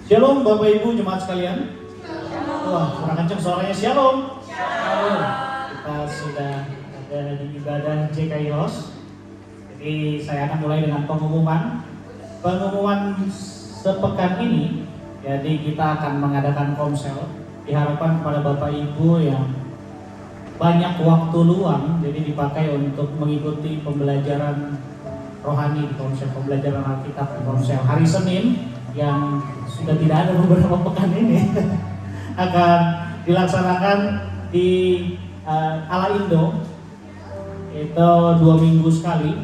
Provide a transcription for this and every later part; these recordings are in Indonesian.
Shalom Bapak Ibu jemaat sekalian. Wah, kurang kenceng suaranya. Shalom. Shalom. Kita sudah ada di ibadah JKI House. Jadi saya akan mulai dengan pengumuman sepekan ini. Jadi kita akan mengadakan komsel. Diharapkan kepada Bapak Ibu yang banyak waktu luang, jadi dipakai untuk mengikuti pembelajaran rohani di komsel, pembelajaran Alkitab di komsel. Hari Senin yang sudah tidak ada beberapa pekan ini akan dilaksanakan di Ala Indo, itu 2 minggu sekali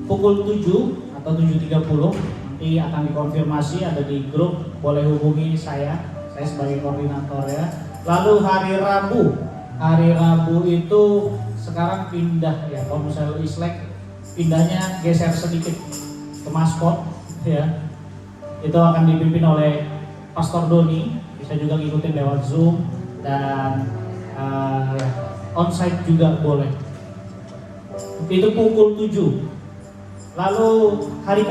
pukul 7 atau 7.30. Nanti akan dikonfirmasi, ada di grup, boleh hubungi saya sebagai koordinator ya. Lalu hari Rabu itu sekarang pindah ya, komsel Islek pindahnya geser sedikit ke Maskot ya. Itu akan dipimpin oleh Pastor Doni, bisa juga ngikutin lewat Zoom dan onsite juga boleh. Itu pukul 7. Lalu hari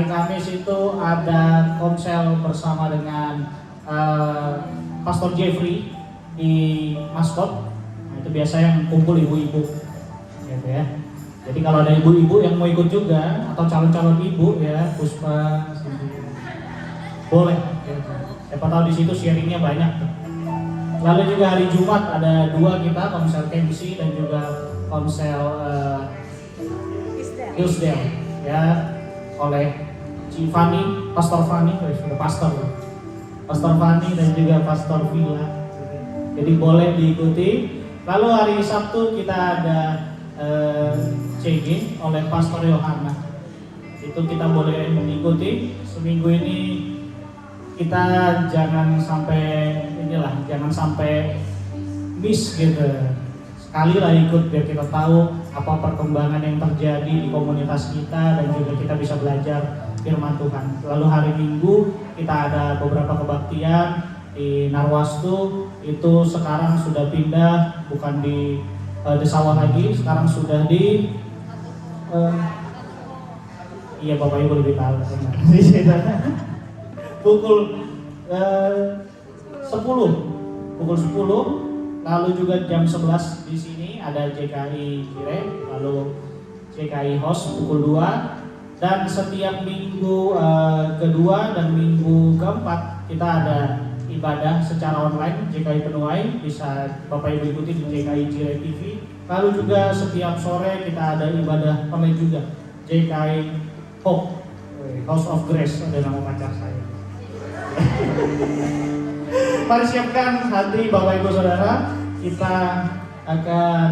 Kamis itu ada komsel bersama dengan Pastor Jeffrey di Maskot. Nah, itu biasa yang kumpul ibu-ibu gitu ya. Jadi kalau ada ibu-ibu yang mau ikut juga atau calon-calon ibu ya, Puspa, boleh. Siapa tahu di situ sharingnya banyak. Lalu juga hari Jumat ada 2 kita, komsel KMC dan juga komsel Yusdel ya, oleh Fanny, Pastor Fanny, sudah Pastor Fanny dan juga Pastor Villa. Jadi boleh diikuti. Lalu hari Sabtu kita ada CG oleh Pastor Yohana. Itu kita boleh mengikuti. Seminggu ini kita jangan sampai miss gitu. Sekali lah ikut biar kita tahu apa perkembangan yang terjadi di komunitas kita dan juga kita bisa belajar firman Tuhan. Lalu hari Minggu kita ada beberapa kebaktian di Narwastu. Itu sekarang sudah pindah, bukan di Desawa lagi, sekarang sudah di iya Bapak Ibu lebih tahu pukul 10, lalu juga jam 11 di sini ada JKI Kire, lalu JKI House pukul 2, dan setiap minggu kedua dan minggu keempat kita ada ibadah secara online JKI Penuai, bisa Bapak Ibu ikuti di JKI Jire TV. Lalu juga setiap sore kita ada ibadah online juga JKI Hope, House of Grace, ada nama pacar saya. Mari siapkan hati Bapak Ibu Saudara, kita akan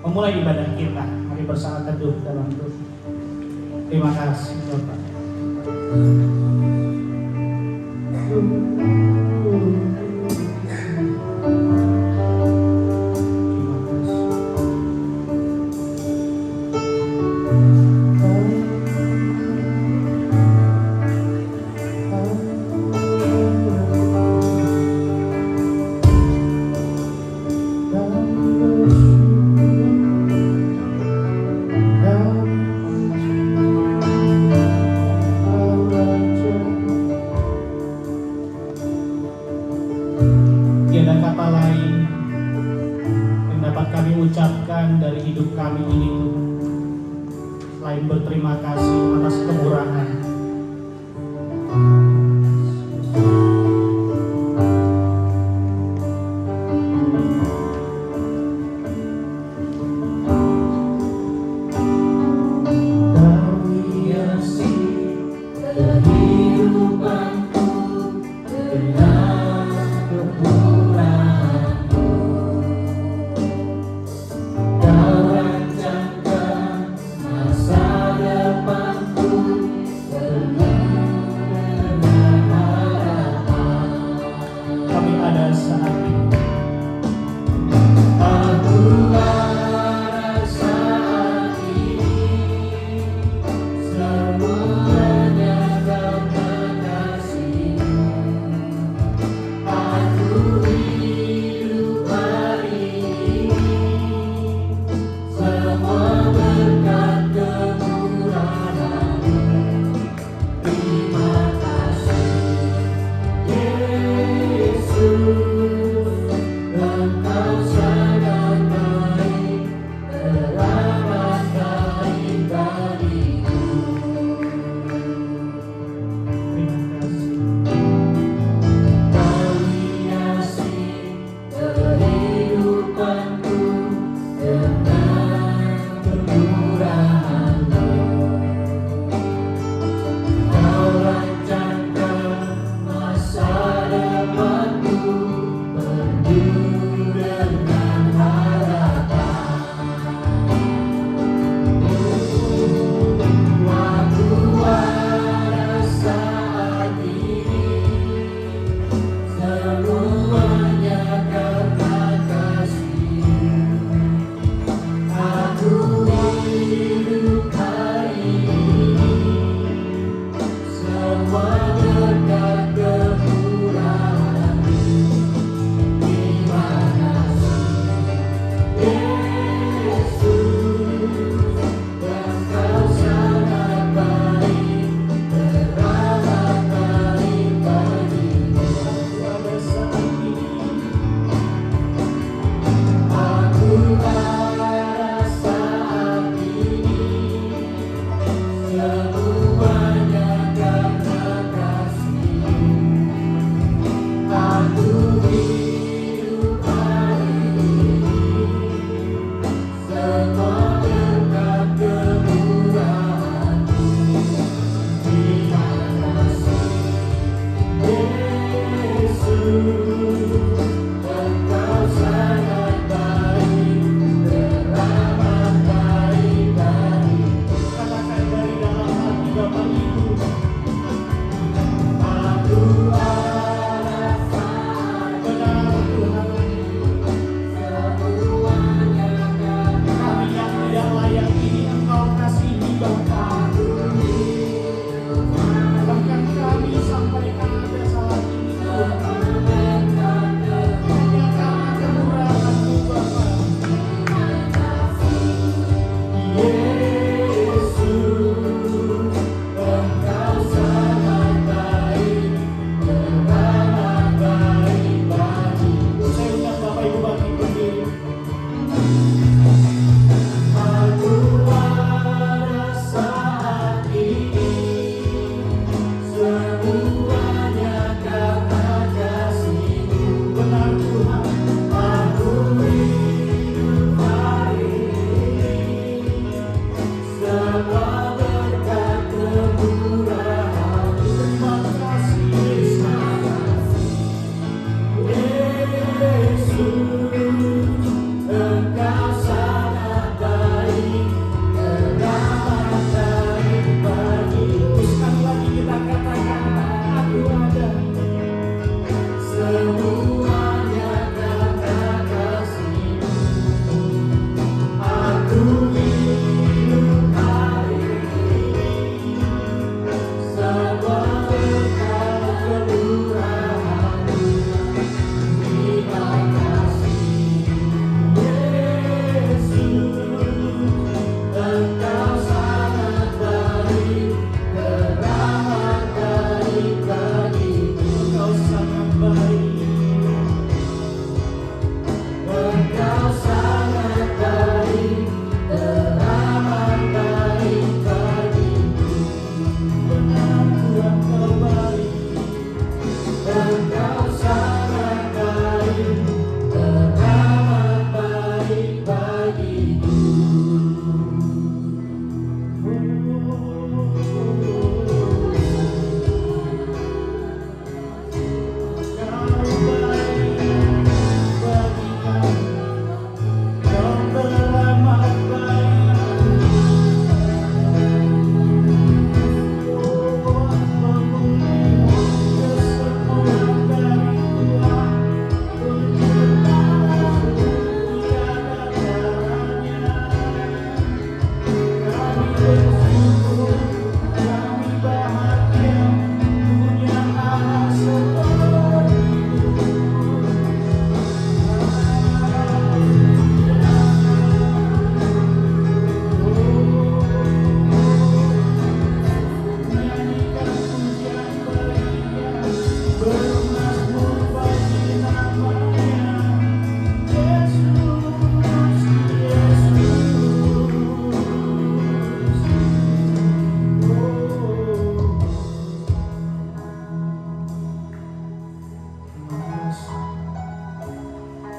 memulai ibadah kita. Mari bersama teduh dalam doa. Terima kasih Bapak. Berterima kasih atas kemurahan. Masa depanku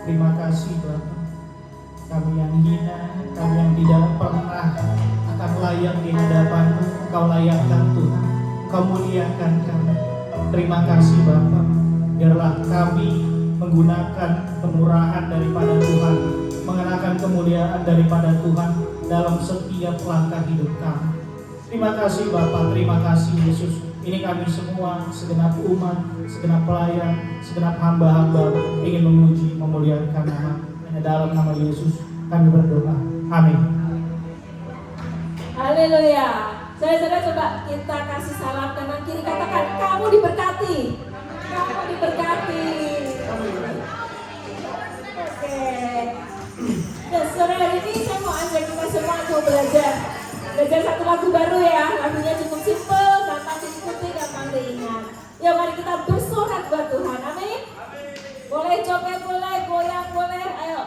Terima kasih Bapak. Kami yang hina, kami yang tidak pernah akan layak di hadapan-Mu, Engkau layakkan Tuhan, Engkau muliakan kami. Terima kasih Bapak. Biarlah kami menggunakan kemurahan daripada Tuhan, mengenakan kemuliaan daripada Tuhan dalam setiap langkah hidup kami. Terima kasih Bapak, terima kasih Yesus. Ini kami semua, segenap umat, segenap pelayan, segenap hamba-hamba ingin memuji, memuliakan nama. Hanya dalam nama Yesus kami berdoa. Amin. Haleluya. Saudara coba kita kasih salam kanan kiri, katakan kamu diberkati. Kamu diberkati. Oke. Dan sore hari ini saya mau ajak kita semua untuk belajar satu lagu baru ya. Lagunya cukup simpel, gampang diikuti, gampang diingat. Ya mari kita bersorak buat Tuhan. Amin. Boleh joget, boleh goyang, boleh. Ayo.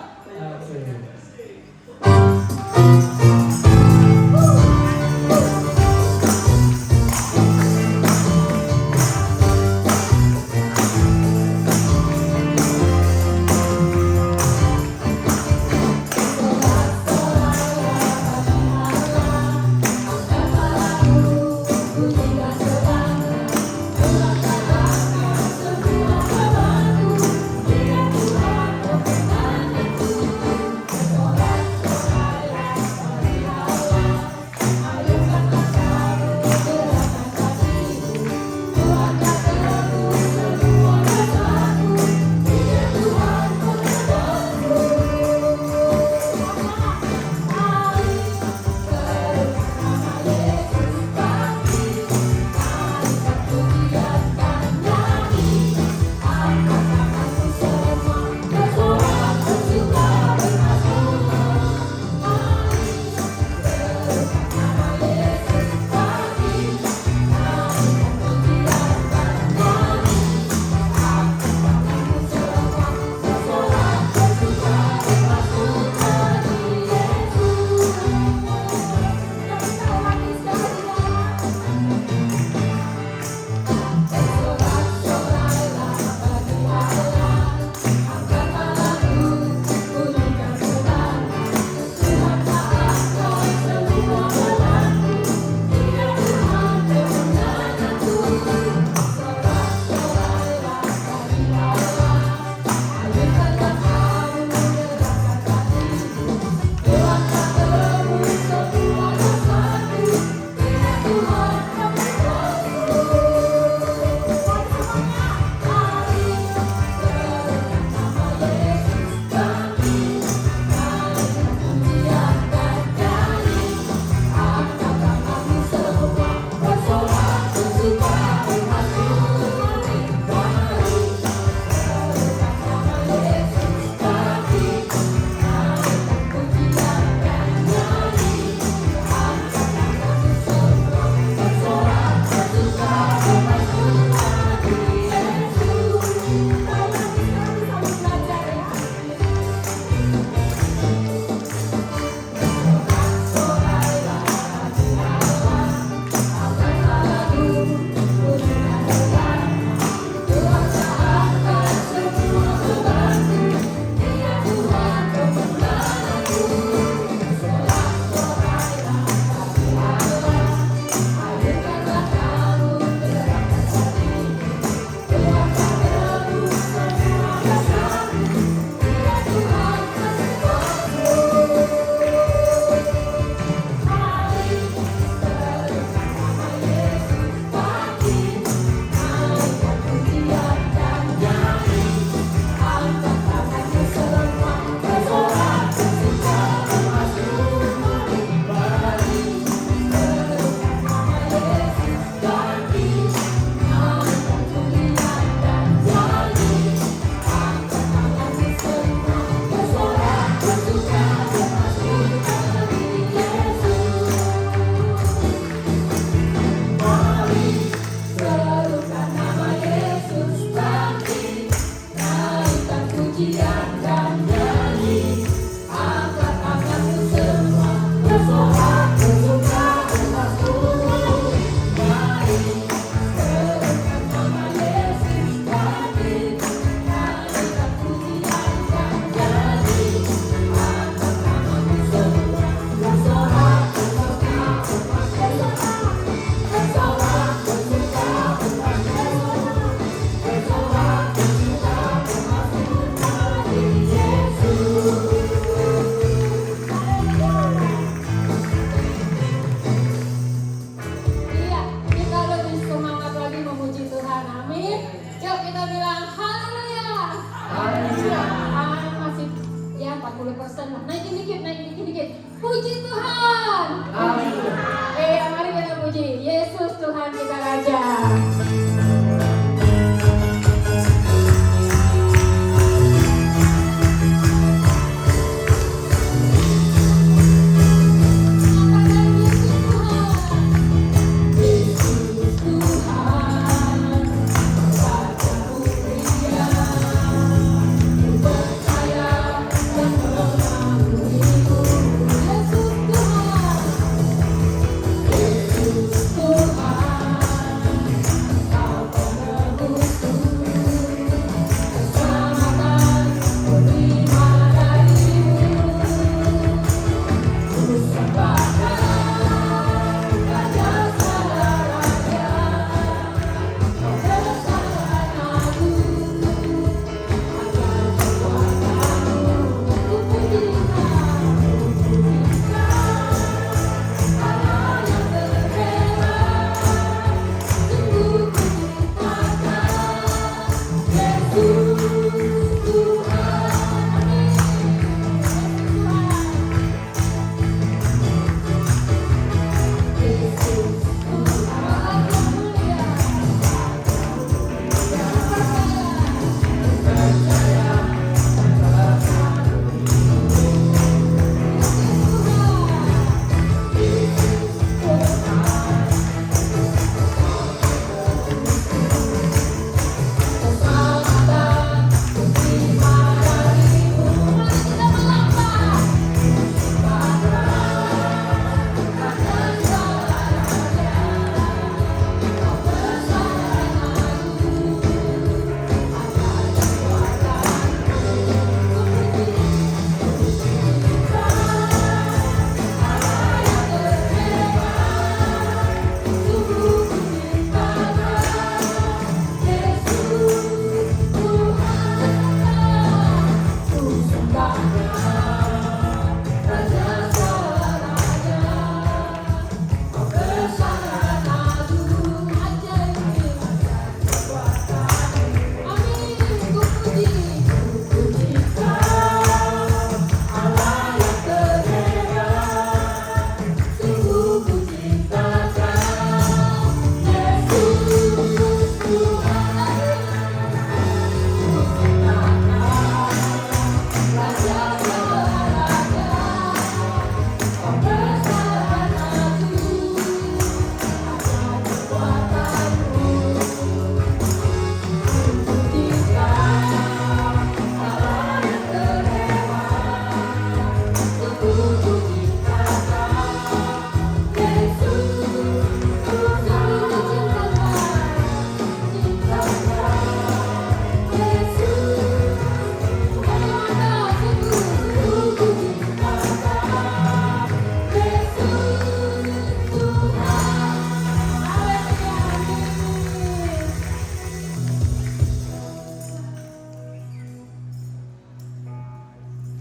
Tuhan kita Raja.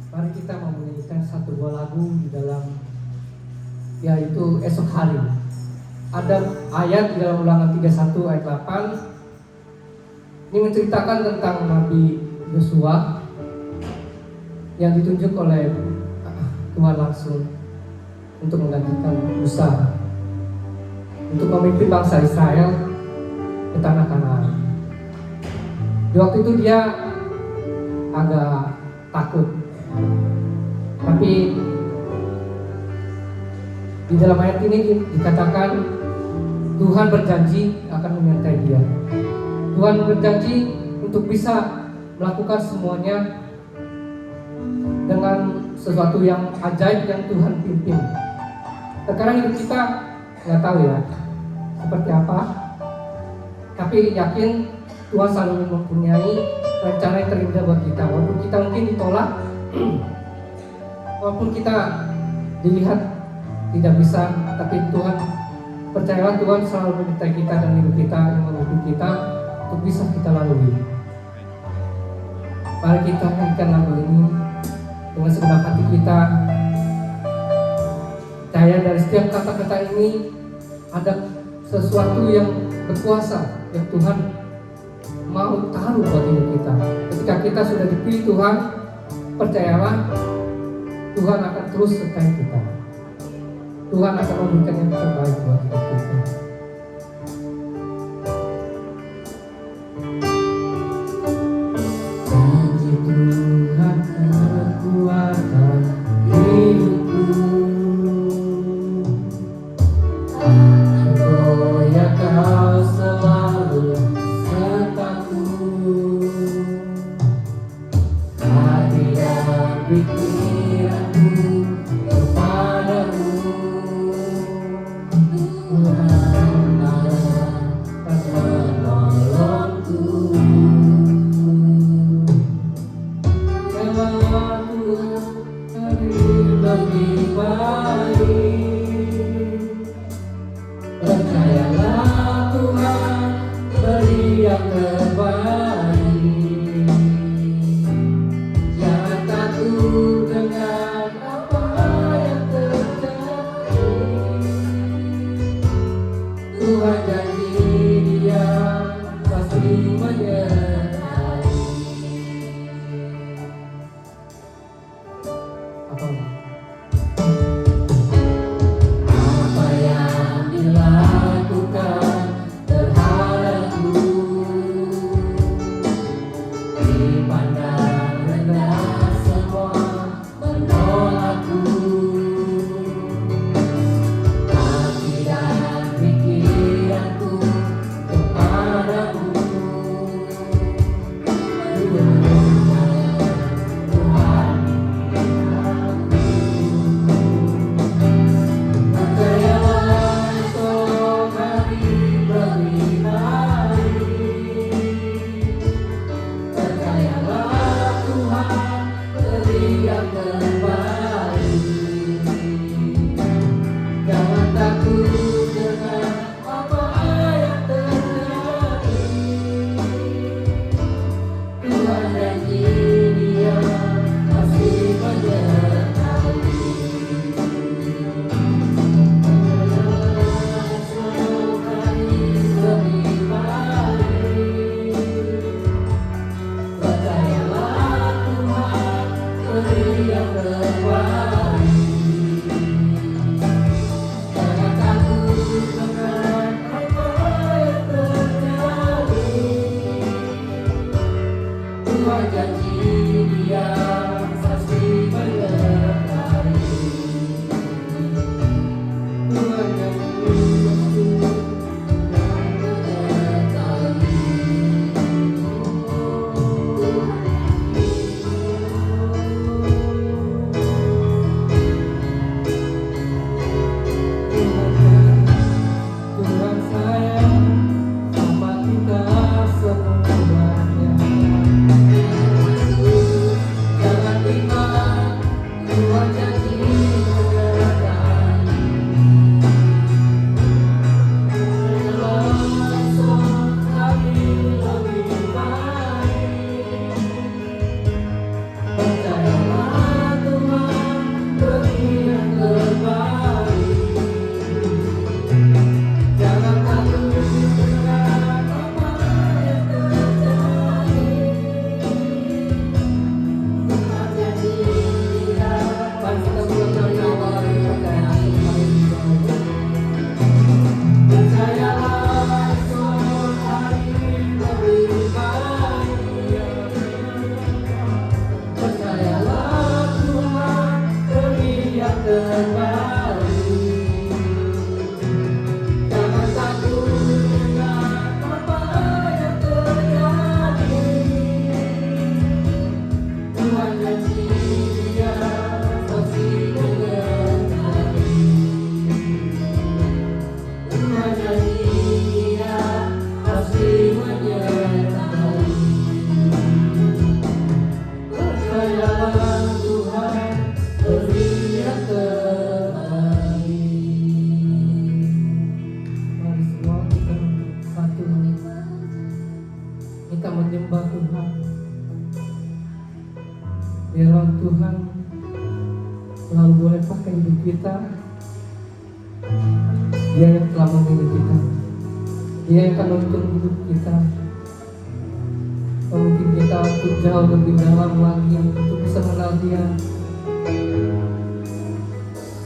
Mari kita mau menyanyikan satu buah lagu di dalam, yaitu esok hari. Ada ayat di dalam Ulangan 31 ayat 8. Ini menceritakan tentang Nabi Yosua yang ditunjuk oleh Tuhan langsung untuk menggantikan Musa untuk memimpin bangsa Israel ke tanah Kanaan. Di waktu itu dia agak takut, tapi di dalam ayat ini dikatakan Tuhan berjanji akan menyertai dia. Tuhan berjanji untuk bisa melakukan semuanya dengan sesuatu yang ajaib yang Tuhan pimpin. Sekarang hidup kita nggak tahu ya seperti apa, tapi yakin Tuhan selalu mempunyai rencana yang terindah buat kita. Walaupun kita mungkin ditolak, walaupun kita dilihat tidak bisa, tapi Tuhan, percayalah Tuhan selalu menyertai kita dan hidup kita yang memimpin kita untuk bisa kita lalui. Mari kita nyanyikan lagu ini dengan segenap hati kita. Percaya dari setiap kata-kata ini ada sesuatu yang berkuasa yang Tuhan mau taruh buat hidup kita. Ketika kita sudah dipilih Tuhan, percayalah Tuhan akan terus sertai kita. Tuhan akan memberikan yang terbaik buat hidup kita. Tuhan janji Dia pasti menyertai. Apa yang dilakukan terhadapku, dipandang rendah semua menolakku. Hati dan pikiranku kepadamu, Tuhan percayalah esok hari lebih baik. Percayalah Tuhan beri yang terbaik. Jangan takut dengan apa yang terjadi. Tuhan janji Dia pasti menyertai. Esok hari lebih baik. Percayalah Tuhan beri yang terbaik. Jangan takut dengan apa yang terjadi. Tuhan janji Dia pasti menyertai. Tuhan janji Tuhan sayang sama kita semuanya. Jangan bimbang, Tuhan janji menyertai. Esok hari lebih baik. Percayalah Tuhan beri yang terbaik. Jangan takut dengan apa yang terjadi. Tuhan janji Dia pasti menyertai. Percayalah esok hari lebih baik. Percayalah Tuhan beri yang terbaik. Jangan takut dengan apa yang terjadi. Tuhan janji Dia pasti menyertai. Tuhan janji Dia pasti menyertai. Percayalah Tuhan beri yang terbaik. Mari semua kita satu kita menyembah Tuhan. Biar Tuhan selalu boleh pakai hidup kita. Dia yang telah memilih kita. Dia yang akan menuntun hidup kita. Memimpin kita untuk jauh lebih dalam lagi untuk bisa mengenal Dia.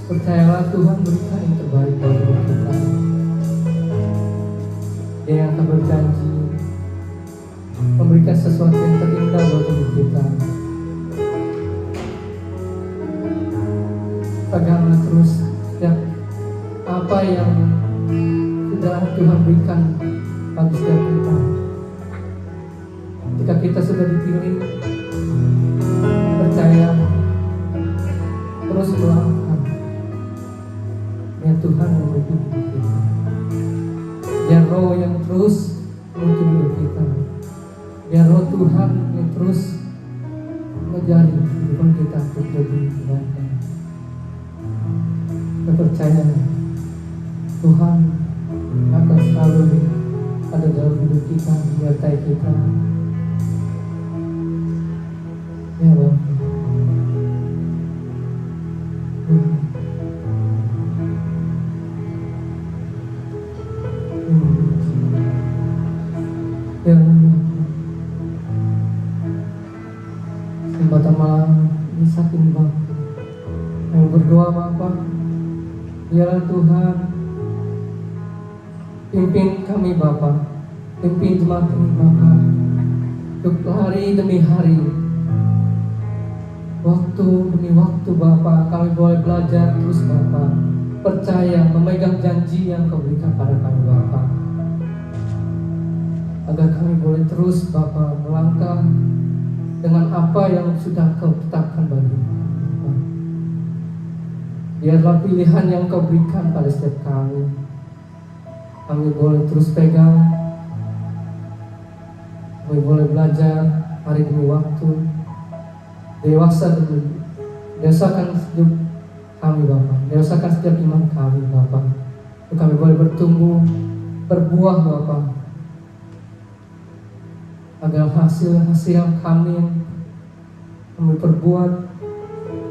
Percayalah Tuhan berikan yang terbaik buat hidup kita. Dia yang akan berjanji memberikan sesuatu yang terindah buat hidup kita. Peganglah terus setiap apa yang sudah Tuhan berikan bagi setiap kita. Ketika kita sudah dipilih, percaya, terus doakan. Ya Tuhan memberkati kita. Biar Roh yang terus menuntun hidup kita. Biar Roh Tuhan yang terus menjadi kehidupan kita untuk lebih baik. Kita percaya Tuhan akan selalu ada dalam hidup kita, menyertai kita. Ya Bapa. saat ini Bapa. Kami berdoa Bapa, biarlah Tuhan pimpin kami Bapa, pimpin jemaat ini Bapa, untuk hari demi hari, waktu demi waktu Bapa, kami boleh belajar terus Bapa, percaya memegang janji yang Kau berikan pada kami Bapa, agar kami boleh terus Bapa melangkah dengan apa yang sudah Kau tetapkan bagi kami. Biarlah pilihan yang Kau berikan pada setiap kami boleh terus pegang, kami boleh belajar hari demi waktu, dewasa demi dewasakan hidup kami Bapa, dewasakan setiap iman kami Bapa, untuk kami boleh bertumbuh, berbuah Bapa, agar hasil-hasil yang kami perbuat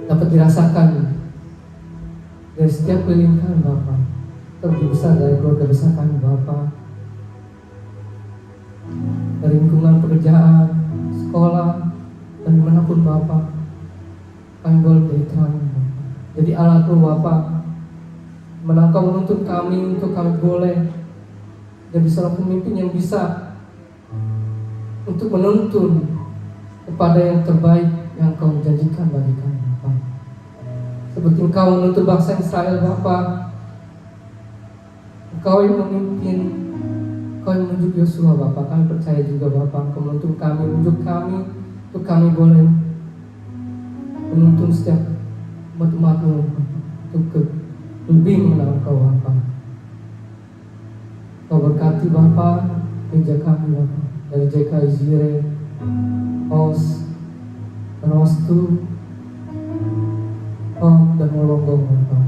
dapat dirasakan dari setiap keliling kami Bapa, terlebih besar dari keluarga besar kami Bapa, dari lingkungan pekerjaan, sekolah, dan dimanapun Bapa, kami boleh beri terang Bapa. Jadi alatmu Bapa, menangkap menuntun kami untuk kami boleh jadi seorang pemimpin yang bisa untuk menuntun kepada yang terbaik yang Kau janjikan bagi kami Bapa. Seperti Engkau menuntun bangsa Israel Bapa, Engkau yang memimpin, Engkau yang menunjuk Yosua Bapa. Kami percaya juga Bapa, Engkau menuntun kami, menunjuk kami, untuk kami boleh menuntun setiap umat-umat-Mu untuk lebih mengenal Engkau Bapa. Kau berkati Bapa gereja kami Bapa, dari JK Izire, Os, Rostu, Om dan Molonggong Bapa.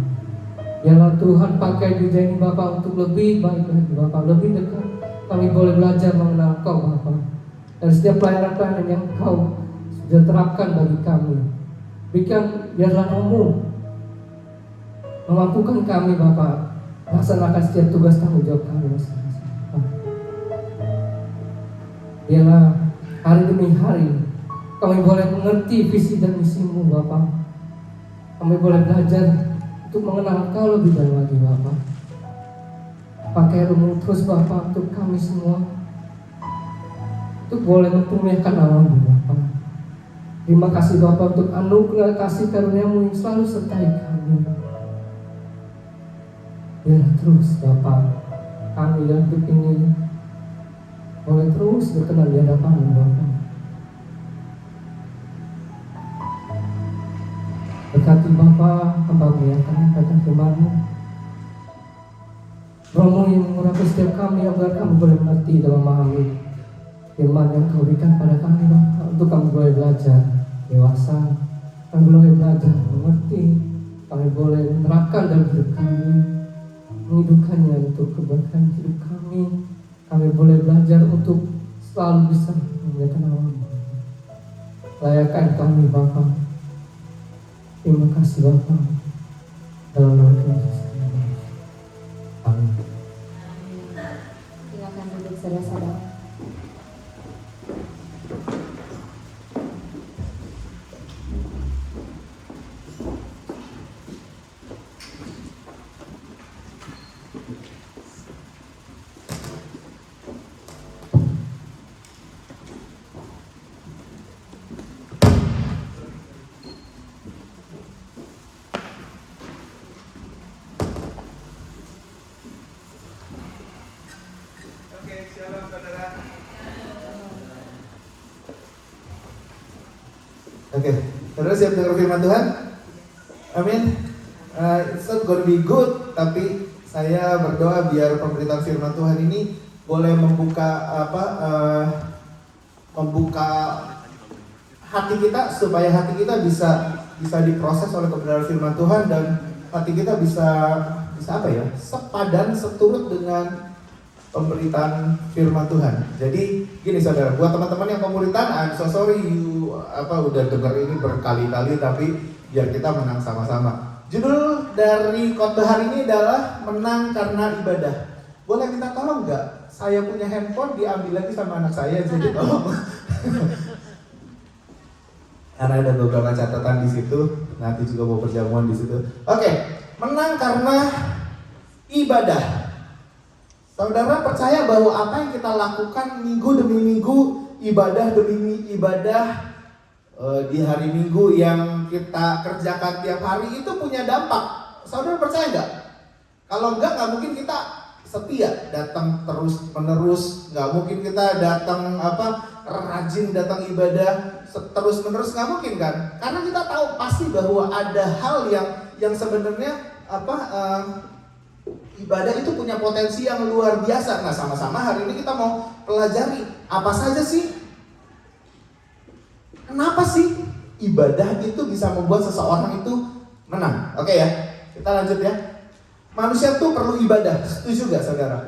Biarlah Tuhan pakai gereja ini Bapa untuk lebih baik lagi Bapa, lebih dekat. Kami boleh belajar mengenal Kau Bapa, dari setiap pelayanan-pelayanan yang Kau sudah terapkan bagi kami. Berikan biarlah Kamu memampukan kami Bapa melaksanakan setiap tugas tanggung jawab kami masing-masing Bapa. Biarlah hari demi hari kami boleh mengerti visi dan misimu Bapa. Kami boleh belajar untuk mengenal Kau lebih dalam lagi Bapa. Pakai rumah terus Bapa untuk kami semua, untuk boleh mempermuliakan nama-Mu Bapa. Terima kasih Bapa untuk anugerah kasih karunia-Mu yang selalu sertai kami. Biar terus Bapa, kami dalam hidup ini boleh terus berkenan di hadapan-Mu Bapa. Berkati Bapa, hamba-Mu yang akan menyampaikan firman-Mu. Roh-Mu yang mengurapi setiap kami, agar kami boleh mengerti dan memahami firman yang Kau berikan pada kami Bapa, untuk kami boleh belajar dewasa, kami boleh belajar mengerti, kami boleh menerapkan dalam hidup kami, menghidupkannya untuk kebaikan hidup kami. Kami boleh belajar untuk selalu bisa memuliakan nama-Mu. Layakkan kami Bapa. Terima kasih Bapa, dalam nama Yesus. Amin. Silakan duduk saudara-saudara. Shalom saudara. Oke, saudara siap dengar firman Tuhan? Amin. It's not gonna be good, tapi saya berdoa biar pemberitaan firman Tuhan ini boleh membuka membuka hati kita, supaya hati kita bisa diproses oleh kebenaran firman Tuhan, dan hati kita bisa apa ya? Sepadan, seturut dengan pemberitaan firman Tuhan. Jadi gini saudara, buat teman-teman yang pemuritan, I'm so sorry you udah dengar ini berkali-kali, tapi biar kita menang sama-sama. Judul dari khotbah hari ini adalah menang karena ibadah. Boleh minta tolong nggak? Saya punya handphone diambil lagi sama anak saya, jadi tolong. Karena ada beberapa catatan di situ, nanti juga mau perjamuan di situ. Oke, menang karena ibadah. Saudara percaya bahwa apa yang kita lakukan minggu demi minggu, ibadah demi ibadah di hari Minggu yang kita kerjakan tiap hari itu punya dampak. Saudara percaya nggak? Kalau nggak mungkin kita setia datang terus menerus. Nggak mungkin kita datang rajin datang ibadah terus menerus, nggak mungkin kan? Karena kita tahu pasti bahwa ada hal yang sebenarnya ibadah itu punya potensi yang luar biasa. Nah, sama-sama hari ini kita mau pelajari apa saja sih. Kenapa sih ibadah itu bisa membuat seseorang itu menang? Oke ya, kita lanjut ya. Manusia tuh perlu ibadah, setuju gak saudara?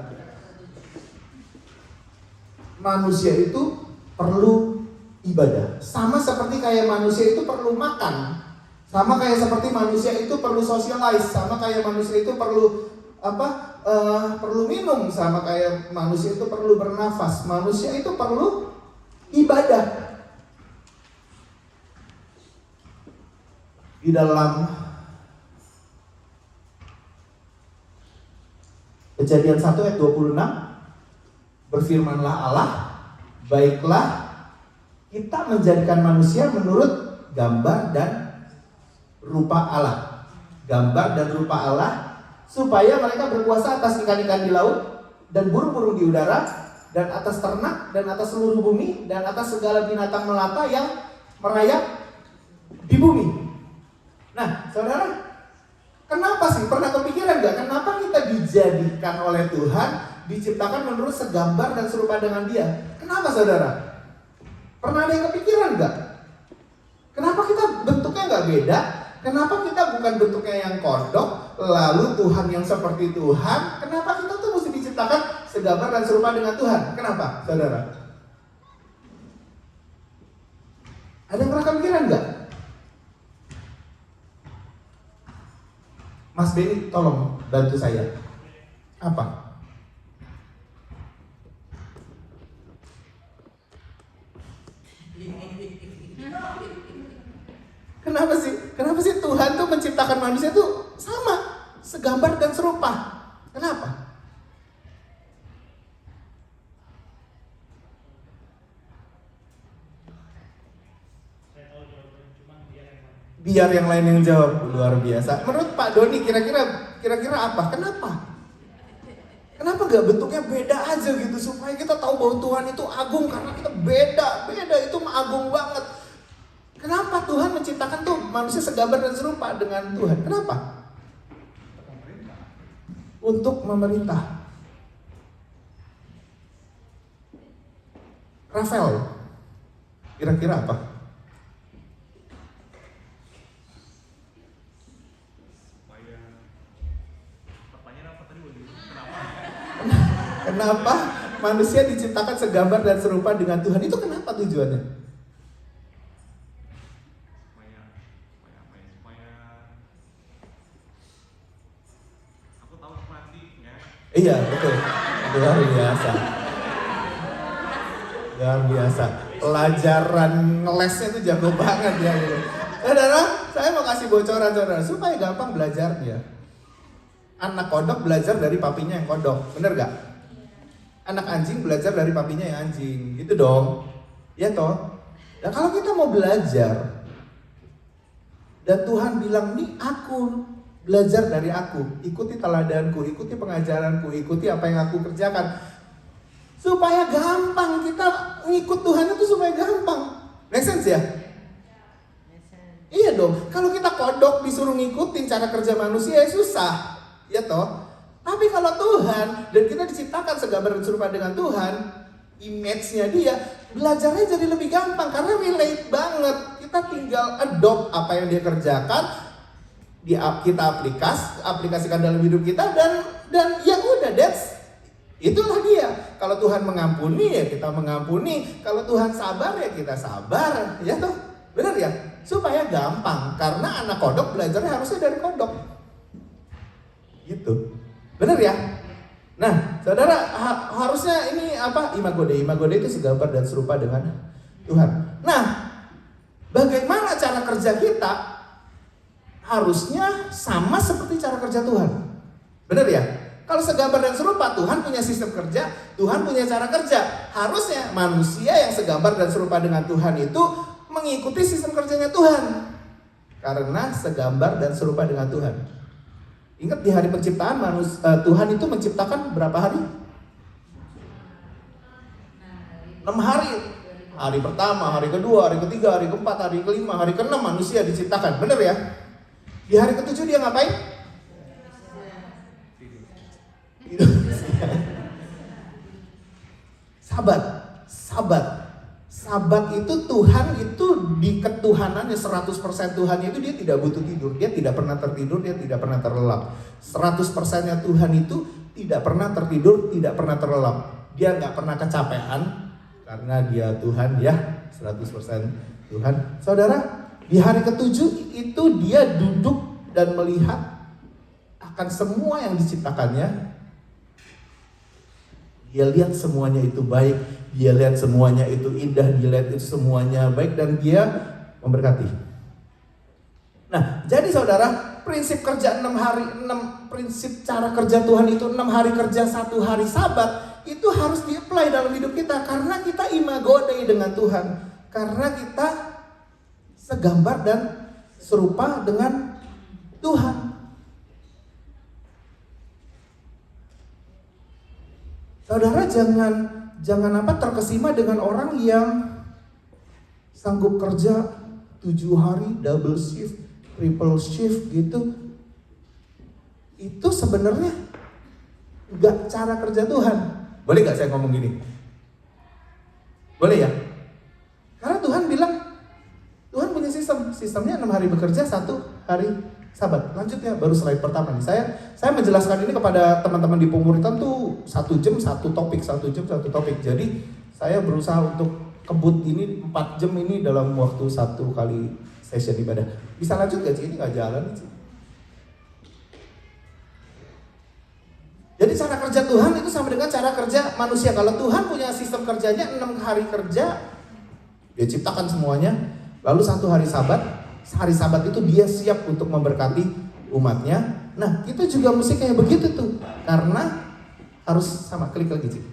Manusia itu perlu ibadah. Sama seperti kayak manusia itu perlu makan. Sama kayak seperti manusia itu perlu socialize. Sama kayak manusia itu perlu perlu minum. Sama kayak manusia itu perlu bernafas. Manusia itu perlu ibadah. Di dalam Kejadian 1 ayat 26 berfirmanlah Allah, baiklah kita menjadikan manusia menurut gambar dan rupa Allah. Gambar dan rupa Allah supaya mereka berkuasa atas ikan-ikan di laut dan burung-burung di udara dan atas ternak dan atas seluruh bumi dan atas segala binatang melata yang merayap di bumi. Nah, saudara, kenapa sih? Pernah kepikiran gak? Kenapa kita dijadikan oleh Tuhan, diciptakan menurut segambar dan serupa dengan Dia? Kenapa, saudara? Pernah ada yang kepikiran gak? Kenapa kita bentuknya gak beda? Kenapa kita bukan bentuknya yang kodok, lalu Tuhan yang seperti Tuhan? Kenapa kita tuh mesti diciptakan segambar dan serupa dengan Tuhan? Kenapa, saudara? Ada yang pernah kepikiran gak? Mas Benny, tolong bantu saya. Apa? Kenapa sih? Kenapa sih Tuhan tuh menciptakan manusia tuh sama, segambar dan serupa? Kenapa? Biar yang lain yang jawab. Luar biasa. Menurut Pak Doni kira-kira apa? Kenapa? Kenapa gak bentuknya beda aja gitu supaya kita tahu bahwa Tuhan itu agung karena kita beda itu mah agung banget. Kenapa Tuhan menciptakan tuh manusia segambar dan serupa dengan Tuhan? Kenapa? Untuk memerintah. Rafael, kira-kira apa? Kenapa manusia diciptakan segambar dan serupa dengan Tuhan? Itu kenapa tujuannya? Aku tahu matinya. Iya, betul. Luar biasa. Luar biasa. Pelajaran ngelesnya itu jago banget ya. Saudara, saya mau kasih bocoran saudara supaya gampang belajarnya. Anak kodok belajar dari papinya yang kodok, bener gak? Anak anjing belajar dari papinya yang anjing, gitu dong. Ya toh? Nah kalau kita mau belajar dan Tuhan bilang, nih aku, belajar dari aku, ikuti teladanku, ikuti pengajaranku, ikuti apa yang aku kerjakan, supaya gampang kita ngikut Tuhan itu supaya gampang. Make sense ya? Iya dong. Kalau kita kodok disuruh ngikutin cara kerja manusia ya susah, ya toh? Tapi kalau Tuhan, dan kita diciptakan segambar dan serupa dengan Tuhan, image-nya Dia, belajarnya jadi lebih gampang karena relate banget. Kita tinggal adopt apa yang Dia kerjakan, kita aplikasikan dalam hidup kita dan ya udah, itulah Dia. Kalau Tuhan mengampuni ya kita mengampuni, kalau Tuhan sabar ya kita sabar, ya toh, benar ya? Supaya gampang, karena anak kodok belajarnya harusnya dari kodok, gitu. Benar ya? Nah, saudara harusnya ini apa? Imago Dei. Imago Dei itu segambar dan serupa dengan Tuhan. Nah, bagaimana cara kerja kita harusnya sama seperti cara kerja Tuhan. Benar ya? Kalau segambar dan serupa, Tuhan punya sistem kerja, Tuhan punya cara kerja. Harusnya manusia yang segambar dan serupa dengan Tuhan itu mengikuti sistem kerjanya Tuhan. Karena segambar dan serupa dengan Tuhan. Ingat di hari penciptaan Tuhan itu menciptakan berapa hari? 6 hari. Hari pertama, hari kedua, hari ketiga, hari keempat, hari kelima, hari keenam manusia diciptakan. Benar ya? Di hari ketujuh dia ngapain? Sabat itu Tuhan itu di ketuhanannya 100% Tuhan itu dia tidak butuh tidur, dia tidak pernah tertidur, dia tidak pernah terlelap. 100%-nya Tuhan itu tidak pernah tertidur, tidak pernah terlelap. Dia nggak pernah kecapean karena dia Tuhan ya, 100% Tuhan. Saudara, di hari ketujuh itu dia duduk dan melihat akan semua yang diciptakannya. Dia lihat semuanya itu baik, dia lihat semuanya itu indah, dia lihat itu semuanya baik dan dia memberkati. Nah, jadi saudara, prinsip kerja 6 hari, prinsip cara kerja Tuhan itu 6 hari kerja, 1 hari sabat, itu harus di-apply dalam hidup kita karena kita imago Dei dengan Tuhan. Karena kita segambar dan serupa dengan Tuhan. Saudara jangan terkesima dengan orang yang sanggup kerja 7 hari double shift, triple shift gitu. Itu sebenarnya enggak cara kerja Tuhan. Boleh gak saya ngomong gini? Boleh ya? Karena Tuhan bilang, Tuhan punya sistemnya 6 hari bekerja, 1 hari sabat. Lanjut ya, baru slide pertama nih. Saya menjelaskan ini kepada teman-teman di pemuritan tuh 1 jam 1 topik, 1 jam 1 topik. Jadi saya berusaha untuk kebut ini 4 jam ini dalam waktu 1 kali session ibadah. Bisa lanjut gak sih? Ini gak jalan sih. Jadi cara kerja Tuhan itu sama dengan cara kerja manusia. Kalau Tuhan punya sistem kerjanya 6 hari kerja, dia ciptakan semuanya. Lalu 1 hari sabat, hari sabat itu dia siap untuk memberkati umatnya. Nah, itu juga mesti kayak begitu tuh. Karena harus sama, klik lagi sih.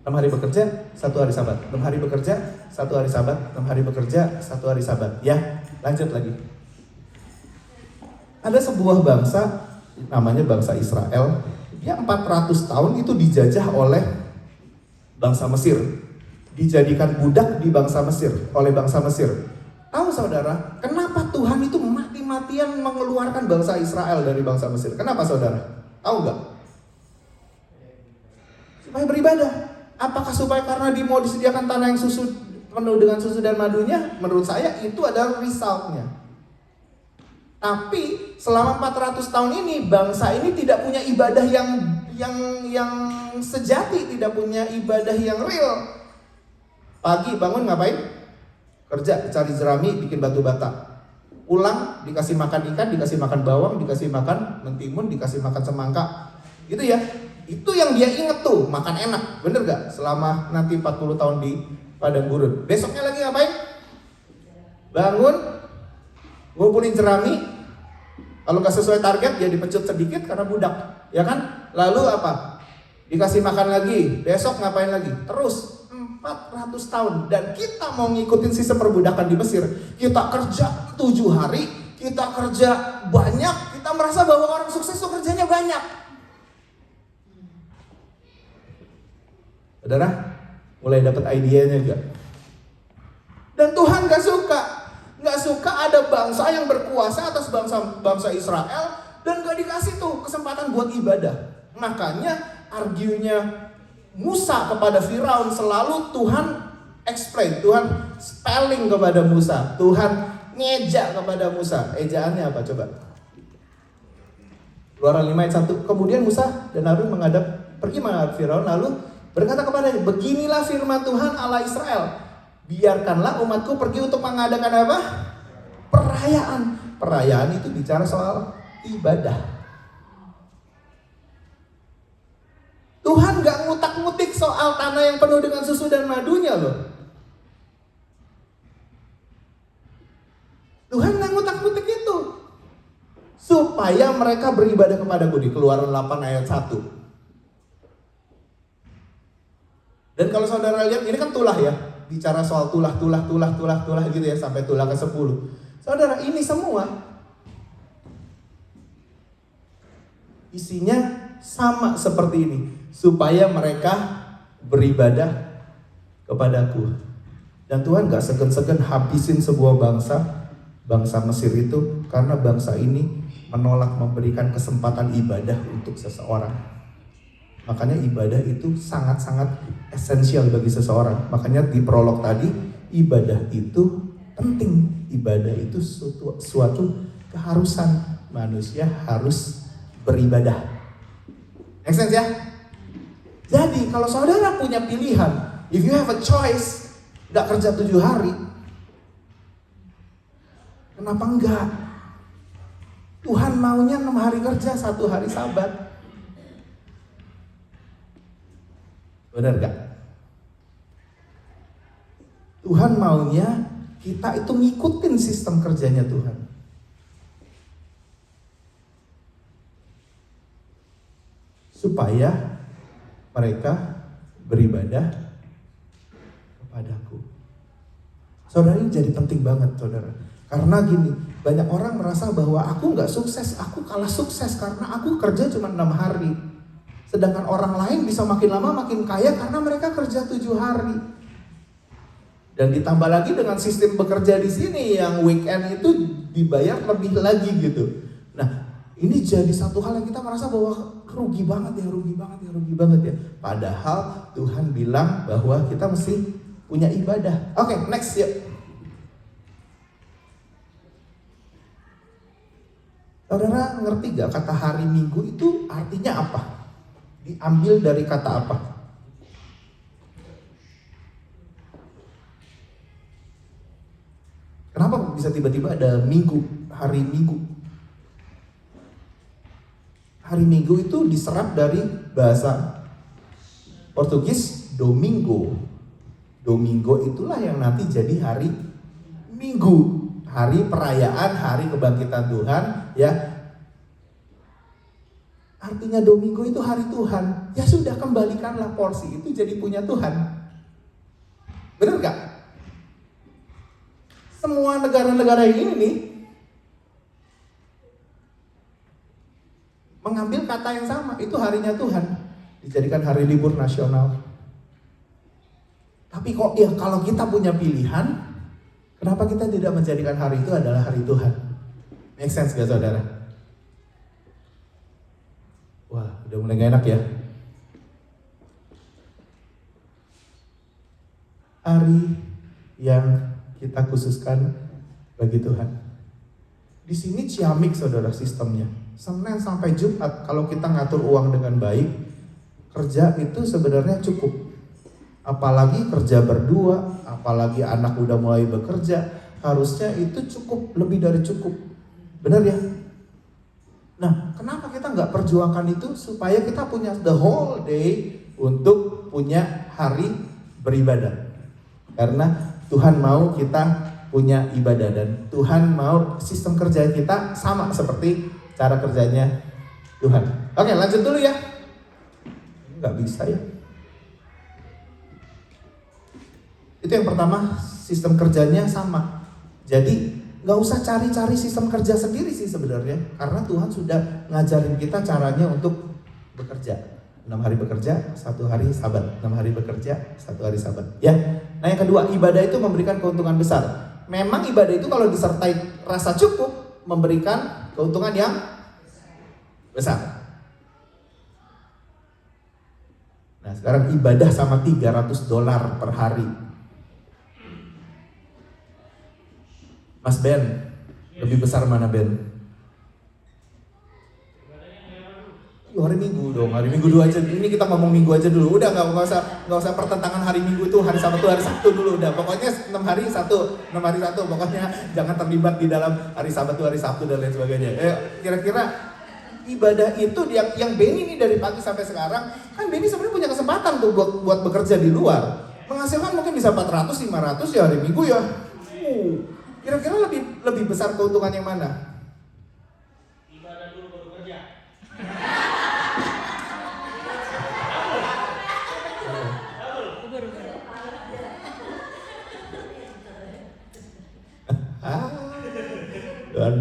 6 hari bekerja, 1 hari sabat. 6 hari bekerja, 1 hari sabat. 6 hari bekerja, 1 hari sabat. Ya, lanjut lagi. Ada sebuah bangsa, namanya bangsa Israel. Dia 400 tahun itu dijajah oleh bangsa Mesir. Dijadikan budak di bangsa Mesir, oleh bangsa Mesir. Tahu saudara, kenapa Tuhan itu mati-matian mengeluarkan bangsa Israel dari bangsa Mesir? Kenapa saudara? Tahu nggak? Supaya beribadah. Apakah supaya karena mau disediakan tanah yang penuh dengan susu dan madunya? Menurut saya itu adalah resultnya. Tapi selama 400 tahun ini bangsa ini tidak punya ibadah yang sejati, tidak punya ibadah yang real. Pagi bangun ngapain? Kerja, cari jerami, bikin batu bata. Pulang, dikasih makan ikan, dikasih makan bawang, dikasih makan mentimun, dikasih makan semangka. Gitu ya. Itu yang dia inget tuh, makan enak. Bener gak? Selama nanti 40 tahun di padang gurun. Besoknya lagi ngapain? Bangun, ngumpulin jerami. Kalau gak sesuai target, dia dipecut sedikit karena budak. Ya kan? Lalu apa? Dikasih makan lagi. Besok ngapain lagi? Terus 400 tahun. Dan kita mau ngikutin sistem perbudakan di Mesir. Kita kerja 7 hari, kita kerja banyak, kita merasa bahwa orang sukses tuh kerjanya banyak. Saudara, mulai dapat idenya enggak? Dan Tuhan gak suka ada bangsa yang berkuasa atas bangsa Israel dan gak dikasih tuh kesempatan buat ibadah. Makanya arguenya Musa kepada Firaun selalu Tuhan explain, Tuhan spelling kepada Musa, Tuhan ngejak kepada Musa. Ejaannya apa coba? Keluaran 5 ayat 1. Kemudian Musa dan Harun pergi menghadap Firaun lalu berkata kepadanya, beginilah firman Tuhan Allah Israel, biarkanlah umatku pergi untuk mengadakan apa? Perayaan. Perayaan itu bicara soal ibadah. Tuhan gak ngutak-ngutik soal tanah yang penuh dengan susu dan madunya loh. supaya mereka beribadah kepadaku, di Keluaran 8 ayat 1. Dan kalau saudara lihat, ini kan tulah ya, bicara soal tulah gitu ya, sampai tulah ke-10. Saudara, ini semua isinya sama seperti ini, supaya mereka beribadah kepadaku. Dan Tuhan gak segan-segan habisin sebuah bangsa Mesir itu, karena bangsa ini menolak memberikan kesempatan ibadah untuk seseorang. Makanya ibadah itu sangat-sangat esensial bagi seseorang. Makanya di prolog tadi, ibadah itu penting. Ibadah itu suatu keharusan. Manusia harus beribadah. Make sense ya? Jadi kalau saudara punya pilihan, if you have a choice, gak kerja 7 hari, kenapa enggak? Tuhan maunya 6 hari kerja, 1 hari sabat. Benar gak? Tuhan maunya kita itu ngikutin sistem kerjanya Tuhan. Supaya mereka beribadah kepadaku. Saudara, ini jadi penting banget saudara. Karena gini, banyak orang merasa bahwa aku gak sukses, aku kalah sukses karena aku kerja cuma 6 hari. Sedangkan orang lain bisa makin lama makin kaya karena mereka kerja 7 hari. Dan ditambah lagi dengan sistem bekerja di sini yang weekend itu dibayar lebih lagi gitu. Nah, ini jadi satu hal yang kita merasa bahwa rugi banget ya. Padahal Tuhan bilang bahwa kita mesti punya ibadah. Oke, next yuk. Saudara ngerti gak kata hari Minggu itu artinya apa? Diambil dari kata apa? Kenapa bisa tiba-tiba ada Minggu, hari Minggu? Hari Minggu itu diserap dari bahasa Portugis Domingo. Domingo itulah yang nanti jadi hari Minggu, hari perayaan, hari kebangkitan Tuhan, ya. Artinya Domingo itu hari Tuhan. Ya sudah, kembalikanlah porsi itu jadi punya Tuhan. Benar gak? Semua negara-negara ini nih mengambil kata yang sama, itu harinya Tuhan, dijadikan hari libur nasional. Tapi kok ya kalau kita punya pilihan, kenapa kita tidak menjadikan hari itu adalah hari Tuhan? Make sense gak saudara? Wah, udah mulai gak enak ya. Hari yang kita khususkan bagi Tuhan. Di sini ciamik saudara sistemnya. Senin sampai Jumat kalau kita ngatur uang dengan baik, kerja itu sebenarnya cukup. Apalagi kerja berdua, apalagi anak udah mulai bekerja, harusnya itu cukup, lebih dari cukup. Benar ya? Nah, kenapa kita nggak perjuangkan itu supaya kita punya the whole day untuk punya hari beribadah? Karena Tuhan mau kita punya ibadah dan Tuhan mau sistem kerja kita sama seperti cara kerjanya Tuhan. Oke, lanjut dulu ya. Nggak bisa ya. Itu yang pertama, sistem kerjanya sama. Jadi nggak usah cari-cari sistem kerja sendiri sih sebenarnya, karena Tuhan sudah ngajarin kita caranya untuk bekerja. 6 hari bekerja, 1 hari sabat. 6 hari bekerja, 1 hari sabat. Ya. Nah yang kedua, ibadah itu memberikan keuntungan besar. Memang ibadah itu kalau disertai rasa cukup, memberikan keuntungan yang besar. Nah sekarang ibadah sama $300 per hari. Mas Ben, lebih besar mana Ben? Hari Minggu dong, hari Minggu dulu aja. Ini kita ngomong Minggu aja dulu. Udah nggak usah pertentangan hari Minggu itu hari Sabtu dulu. Udah pokoknya 6 hari satu. Pokoknya jangan terlibat di dalam hari Sabtu dan lain sebagainya. Kira-kira ibadah itu yang Benny ini dari pagi sampai sekarang kan Benny sebenarnya punya kesempatan tuh buat bekerja di luar. Menghasilkan mungkin bisa 400, 500 ya hari Minggu ya. Kira-kira lebih besar keuntungan yang mana?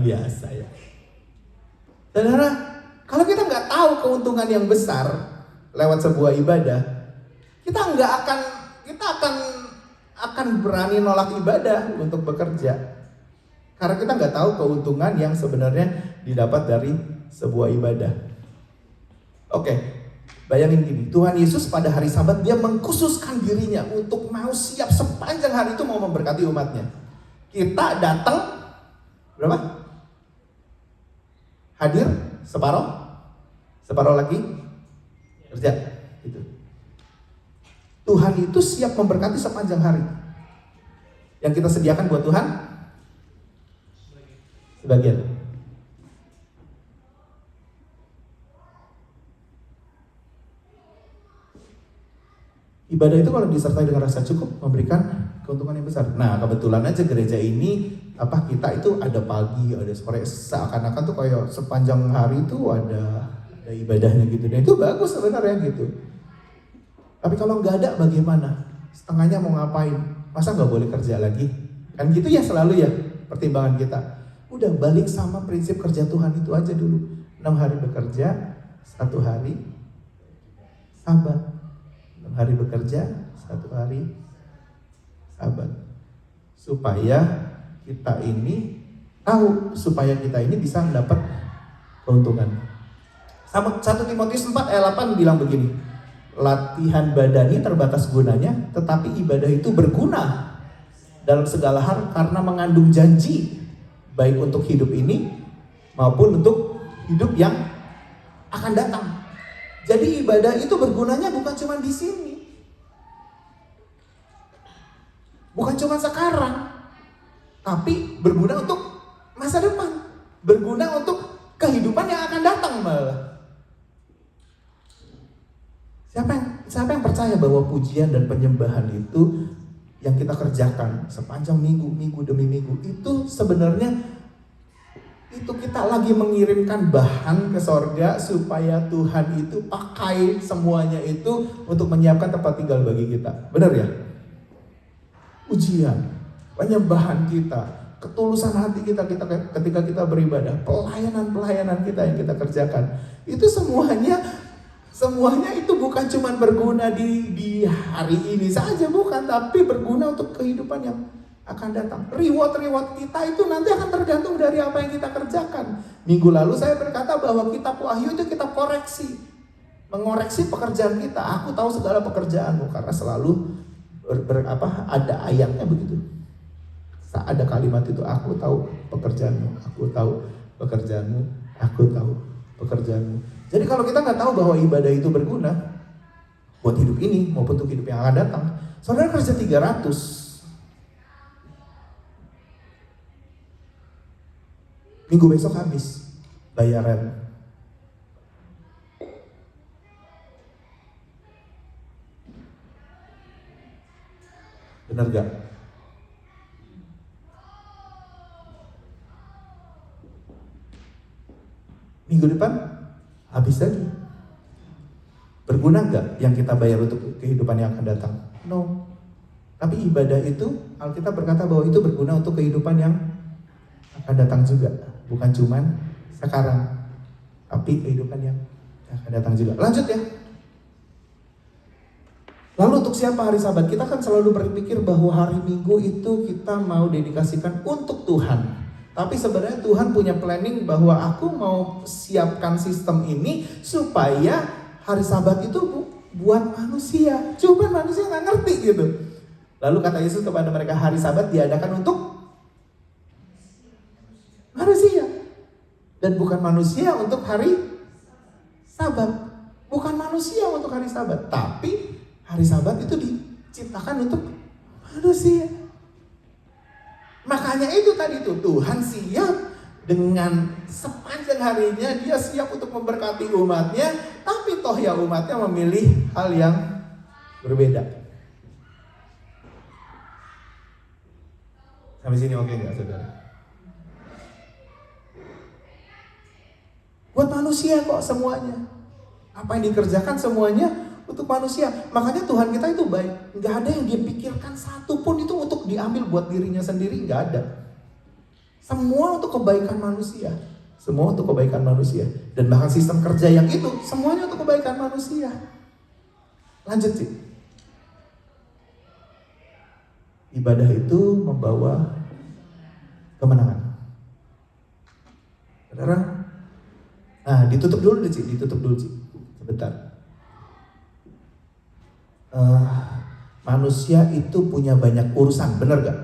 biasa ya. Saudara, kalau kita nggak tahu keuntungan yang besar lewat sebuah ibadah, kita akan berani nolak ibadah untuk bekerja. Karena kita nggak tahu keuntungan yang sebenarnya didapat dari sebuah ibadah. Oke, bayangin gini, Tuhan Yesus pada hari Sabat dia mengkhususkan dirinya untuk mau siap sepanjang hari itu mau memberkati umatnya. Kita datang berapa? Hadir separuh lagi kerja. Gitu. Tuhan itu siap memberkati sepanjang hari. Yang kita sediakan buat Tuhan sebagian. Ibadah itu kalau disertai dengan rasa cukup memberikan keuntungan yang besar. Nah, kebetulan aja gereja ini kita itu ada pagi, ada sore, seakan-akan tuh kayak sepanjang hari itu ada ibadahnya gitu. Dan itu bagus sebenarnya gitu. Tapi kalau nggak ada bagaimana? Setengahnya mau ngapain? Masa nggak boleh kerja lagi? Kan gitu ya selalu ya pertimbangan kita. Udah balik sama prinsip kerja Tuhan itu aja dulu. 6 hari bekerja, 1 hari sabat. 6 hari bekerja, 1 hari sabat. Supaya kita ini tahu, supaya kita ini bisa mendapat keuntungan. 1 Timotius 4 ayat 8 bilang begini, latihan badani terbatas gunanya, tetapi ibadah itu berguna dalam segala hal karena mengandung janji, baik untuk hidup ini maupun untuk hidup yang akan datang. Jadi ibadah itu bergunanya bukan cuma di sini, bukan cuma sekarang, tapi berguna untuk masa depan, berguna untuk kehidupan yang akan datang malah. Siapa yang percaya bahwa pujian dan penyembahan itu yang kita kerjakan sepanjang minggu demi minggu itu sebenarnya itu kita lagi mengirimkan bahan ke sorga supaya Tuhan itu pakai semuanya itu untuk menyiapkan tempat tinggal bagi kita. Benar ya? Ujian, penyembahan kita, ketulusan hati kita ketika kita beribadah, pelayanan kita yang kita kerjakan, itu semuanya itu bukan cuma berguna di hari ini saja, bukan, tapi berguna untuk kehidupan yang akan datang. Reward kita itu nanti akan tergantung dari apa yang kita kerjakan. Minggu lalu saya berkata bahwa kitab Wahyu itu kita mengoreksi pekerjaan kita. Aku tahu segala pekerjaanmu, karena selalu ada ayatnya begitu. Saat ada kalimat itu, aku tahu pekerjaanmu, aku tahu pekerjaanmu, aku tahu pekerjaanmu. Jadi kalau kita nggak tahu bahwa ibadah itu berguna buat hidup ini maupun untuk hidup yang akan datang, saudara kerja 300, minggu besok habis bayaran. Benar gak? Minggu depan habis lagi. Berguna gak yang kita bayar untuk kehidupan yang akan datang? No. Tapi ibadah itu, Alkitab berkata bahwa itu berguna untuk kehidupan yang akan datang juga. Bukan cuman sekarang, tapi kehidupan yang akan datang juga. Lanjut ya. Lalu untuk siapa hari Sabat? Kita kan selalu berpikir bahwa hari Minggu itu kita mau dedikasikan untuk Tuhan. Tapi sebenarnya Tuhan punya planning bahwa aku mau siapkan sistem ini supaya hari Sabat itu buat manusia. Cuma manusia nggak ngerti gitu. Lalu kata Yesus kepada mereka, hari Sabat diadakan untuk manusia. Dan bukan manusia untuk hari Sabat. Bukan manusia untuk hari Sabat. Tapi hari Sabat itu diciptakan untuk manusia. Makanya itu tadi tuh, Tuhan siap dengan sepanjang harinya, dia siap untuk memberkati umatnya, tapi toh ya umatnya memilih hal yang berbeda. Sampai sini oke nggak saudara? Buat manusia kok semuanya. Apa yang dikerjakan semuanya untuk manusia. Makanya Tuhan kita itu baik. Nggak ada yang dia pikirkan satu pun itu untuk diambil buat dirinya sendiri. Nggak ada. Semua untuk kebaikan manusia. Semua untuk kebaikan manusia. Dan bahkan sistem kerja yang itu, semuanya untuk kebaikan manusia. Lanjut sih. Ibadah itu membawa kemenangan. Saudara? Nah, ditutup dulu Ci. Sebentar. Manusia itu punya banyak urusan, benar gak?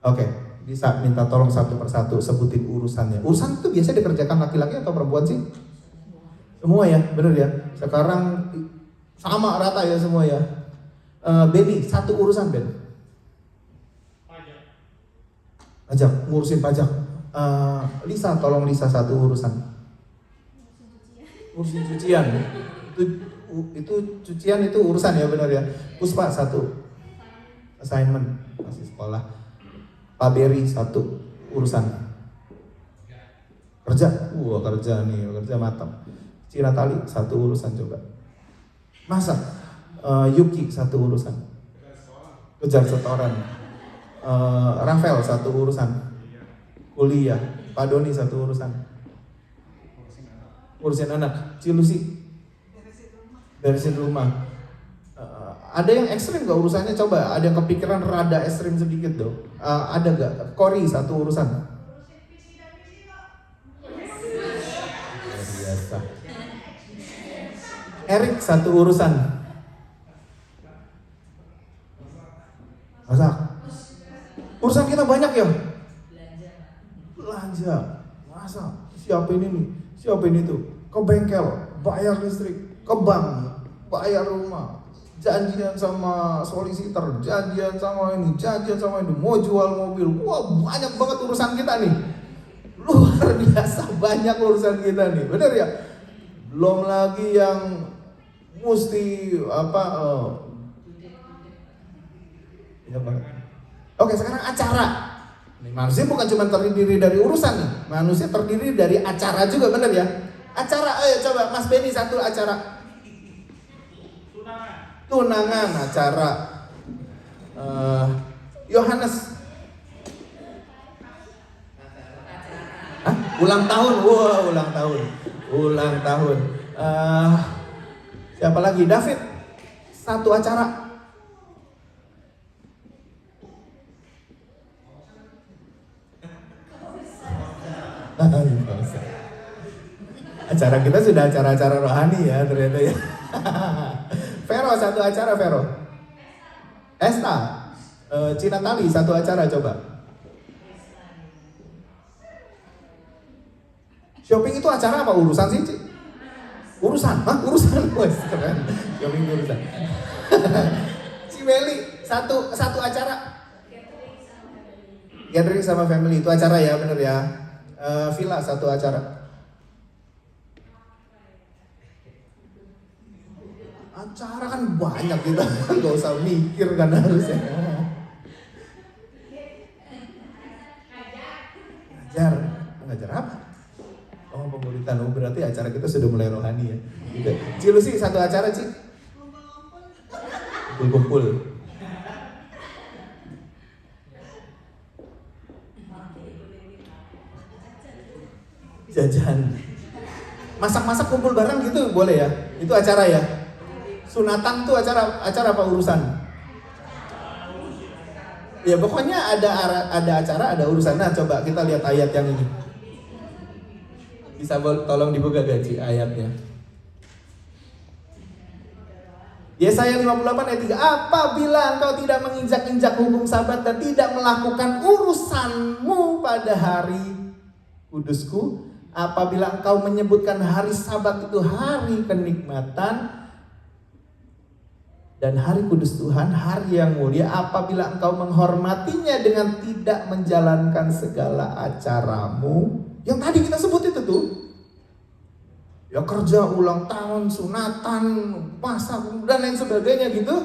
Oke, bisa minta tolong satu persatu sebutin urusannya. Urusan itu biasa dikerjakan laki-laki atau perempuan sih? Semua ya, benar ya. Sekarang sama rata ya semua ya. Benny, satu urusan Ben. Pajak, ngurusin pajak. Lisa, tolong Lisa satu urusan. Urusin cucian. Itu cucian itu urusan ya, benar ya. Puspa satu assignment masih sekolah. Pak Berry satu urusan kerja. Kerja matang. Cina Tali satu urusan coba. Masak. Yuki satu urusan. Kejar setoran. Rafael satu urusan. Kuliah. Pak Doni satu urusan. Urusin anak. Cilusi beresin rumah. Ada yang ekstrim gak urusannya? Coba, ada yang kepikiran rada ekstrim sedikit dong. Ada gak? Kori satu urusan. Biasa. Erik satu urusan. Masak. Urusan kita banyak ya. Belanja. Masak. Siapin ini, siapin itu. Ke bengkel, bayar listrik. Ke bank, bayar rumah, janjian sama solicitor, janjian sama ini, mau jual mobil. Wah, banyak banget urusan kita nih. Luar biasa banyak urusan kita nih, bener ya? Belum lagi yang mesti ya banget. Oke, sekarang acara. Nih, manusia bukan cuma terdiri dari urusan nih, manusia terdiri dari acara juga, bener ya? Acara, ayo coba Mas Benny satu acara. Tunangan acara. Yohanes. Ulang tahun. Wah, ulang tahun. Siapa lagi? David. Satu acara. Acara kita sudah acara-acara rohani ya ternyata ya. Vero satu acara, Vero. Esta, Cina Tali satu acara coba. Shopping itu acara apa urusan sih, Ci? Urusan, urusan, wes keren. Shopping urusan. Cimeli satu acara. Gathering sama family itu acara ya, bener ya. Villa satu acara. Acara kan banyak kita, gak usah mikir kan harusnya. Ngajar apa? Oh, pemuritan. Oh, berarti acara kita sudah mulai rohani ya. Gitu. Cilusi satu acara, Ci. Kumpul-kumpul. Jajan. Masak-masak kumpul bareng gitu boleh ya? Itu acara ya? Sunatan tuh acara apa urusan? Ya pokoknya ada acara, ada urusan. Nah coba kita lihat ayat yang ini. Bisa tolong dibuka gaji ayatnya. Yesaya 58 ayat 3. Apabila engkau tidak menginjak-injak hukum Sabat dan tidak melakukan urusanmu pada hari kudusku, apabila engkau menyebutkan hari Sabat itu hari kenikmatan dan hari kudus Tuhan, hari yang mulia, apabila engkau menghormatinya dengan tidak menjalankan segala acaramu, yang tadi kita sebut itu tuh, ya kerja, ulang tahun, sunatan, masak, dan lain sebagainya gitu,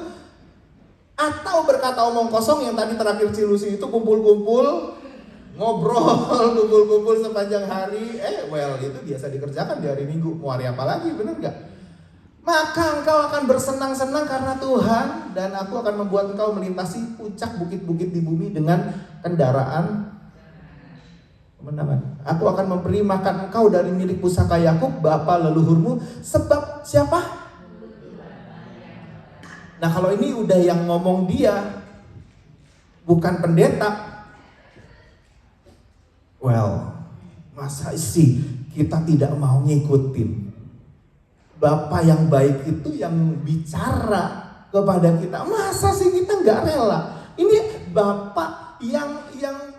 atau berkata omong kosong yang tadi terakhir Cilusi itu kumpul-kumpul, ngobrol, kumpul-kumpul sepanjang hari, itu biasa dikerjakan di hari Minggu, mau hari apa lagi, bener gak? Maka engkau akan bersenang-senang karena Tuhan, dan aku akan membuat engkau melintasi puncak bukit-bukit di bumi dengan kendaraan Kemenangan. Aku akan memberi makan engkau dari milik pusaka Yakub bapa leluhurmu. Sebab siapa? Nah kalau ini udah yang ngomong dia, bukan pendeta. Well, masa sih kita tidak mau ngikutin Bapak yang baik itu yang bicara kepada kita? Masa sih kita nggak rela? Ini Bapak yang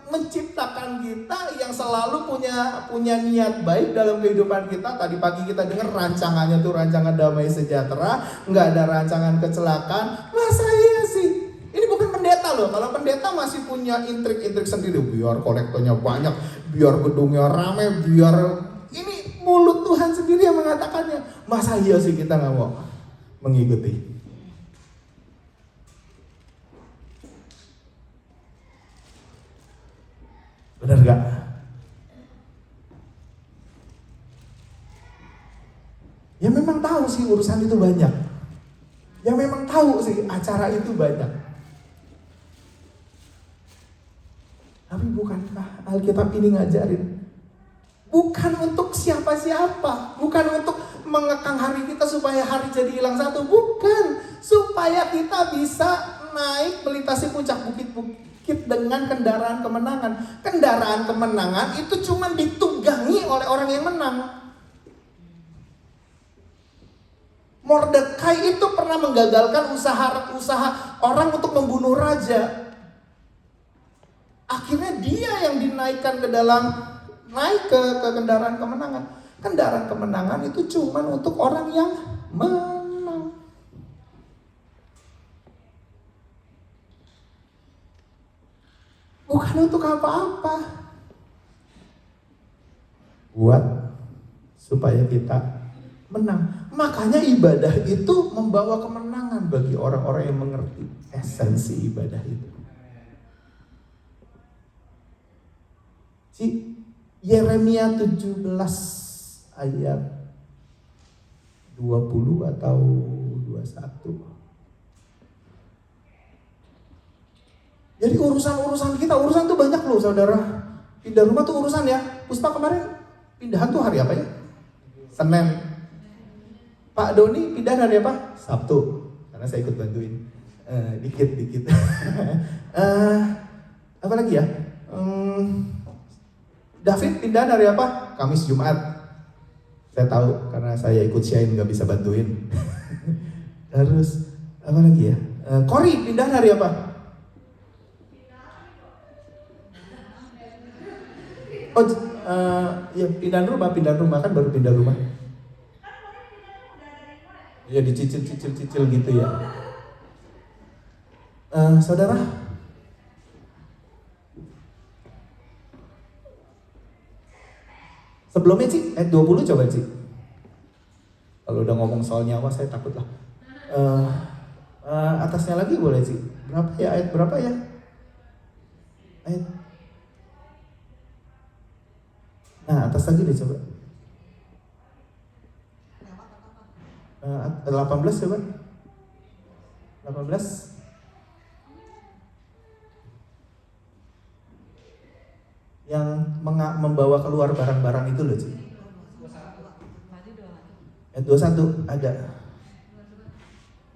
menciptakan kita, yang selalu punya niat baik dalam kehidupan kita. Tadi pagi kita dengar rancangannya tuh rancangan damai sejahtera, nggak ada rancangan kecelakaan. Masa iya sih? Ini bukan pendeta loh. Kalau pendeta masih punya intrik-intrik sendiri, biar kolektornya banyak, biar gedungnya ramai, biar ini mulut Tuhan sendiri yang mengatakannya. Masa iya sih kita nggak mau mengikuti? Benar gak? Ya memang tahu sih urusan itu banyak. Ya memang tahu sih acara itu banyak. Tapi bukankah Alkitab ini ngajarin? Bukan untuk siapa-siapa. Bukan untuk mengekang hari kita supaya hari jadi hilang satu. Bukan. Supaya kita bisa naik melintasi puncak bukit-bukit dengan kendaraan kemenangan. Kendaraan kemenangan itu cuma ditunggangi oleh orang yang menang. Mordekai itu pernah menggagalkan usaha orang untuk membunuh raja. Akhirnya dia yang dinaikkan naik ke kendaraan kemenangan. Kendaraan kemenangan itu cuma untuk orang yang menang. Bukan untuk apa-apa. Buat supaya kita menang. Makanya ibadah itu membawa kemenangan bagi orang-orang yang mengerti esensi ibadah itu. Yeremia 17 ayat 20 atau 21. Jadi urusan kita, urusan tuh banyak loh saudara. Pindah rumah tuh urusan ya. Puspa kemarin pindahan tuh hari apa ya? Senin. Pak Doni pindah hari apa? Sabtu. Karena saya ikut bantuin. Dikit. Apa lagi ya? David pindah hari apa? Kamis Jumat. Saya tahu karena saya ikut Shine nggak bisa bantuin. Terus apa lagi ya? Cory pindah hari apa? Ya pindah rumah kan baru pindah rumah. Ya dicicil gitu ya. Saudara, sebelumnya ayat 20 coba Kalau udah ngomong soal nyawa saya takut lah. Atasnya lagi boleh Berapa ya ayat berapa ya? Nah atas lagi deh coba. 18 coba. 18. Yang membawa keluar barang-barang itu loh Ayat 21 ada.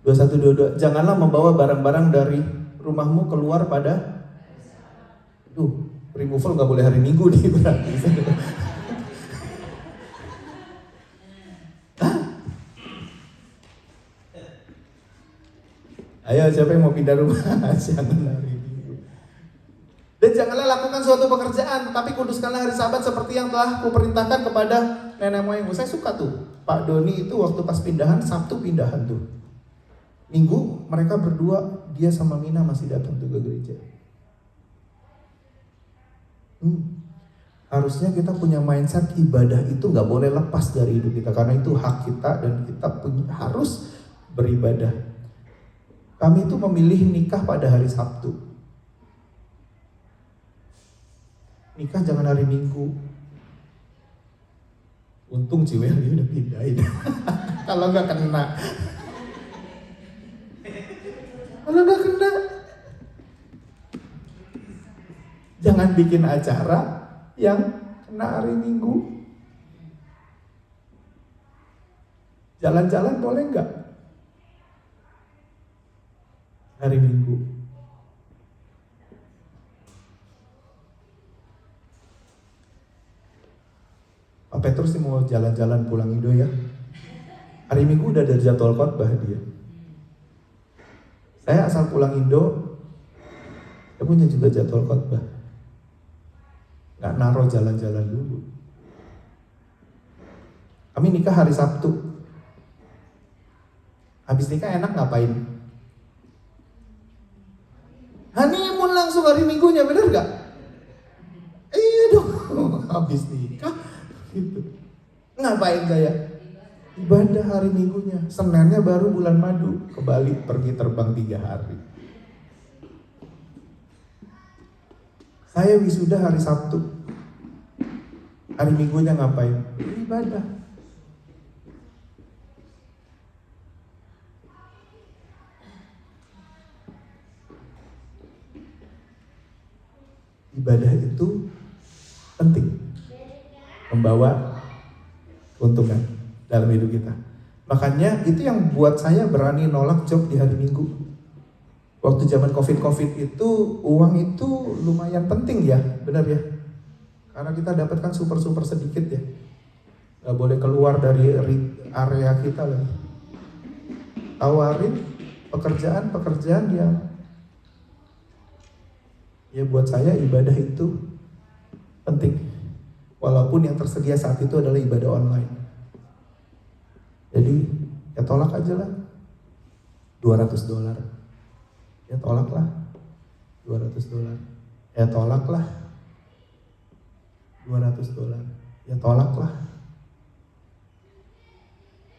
21-22. Janganlah membawa barang-barang dari rumahmu keluar pada removal gak boleh hari Minggu nih berarti. Ayo siapa yang mau pindah rumah? Jangan hari Minggu. Dan janganlah lakukan suatu pekerjaan, tetapi kuduskanlah hari Sabat seperti yang telah kuperintahkan kepada nenek moyangmu. Saya suka tuh Pak Doni itu waktu pas pindahan, Sabtu pindahan tuh. Minggu mereka berdua, dia sama Mina masih datang tuh ke gereja. Harusnya kita punya mindset ibadah itu gak boleh lepas dari hidup kita, karena itu hak kita dan kita harus beribadah. Kami itu memilih nikah pada hari Sabtu. Nikah jangan hari Minggu. Untung Ciwel dia udah pindahin. Kalau gak kena. Jangan bikin acara yang kena hari Minggu? Jalan-jalan boleh nggak? Hari Minggu. Pak Petrus sih mau jalan-jalan pulang Indo ya. Hari Minggu udah ada jadwal khotbah dia. Saya asal pulang Indo, saya punya juga jadwal khotbah. Nggak naruh jalan-jalan dulu. Kami nikah hari Sabtu. Habis nikah enak ngapain? Honeymoon langsung hari Minggunya, bener gak? Iya dong, habis nikah gitu. Ngapain saya? Ibadah hari Minggunya. Seninnya baru bulan madu, ke Bali pergi terbang 3 hari. Saya wisuda hari Sabtu. Hari Minggunya ngapain? Ibadah. Ibadah itu penting, membawa keuntungan dalam hidup kita. Makanya itu yang buat saya berani nolak job di hari Minggu. Waktu zaman COVID itu, uang itu lumayan penting ya, benar ya? Karena kita dapatkan super sedikit ya. Gak boleh keluar dari area kita lagi. Tawarin pekerjaan yang ya buat saya ibadah itu penting. Walaupun yang tersedia saat itu adalah ibadah online. Jadi ya tolak aja lah. $200. Ya tolak lah. $200. Ya tolak lah. $200. Ya tolak lah.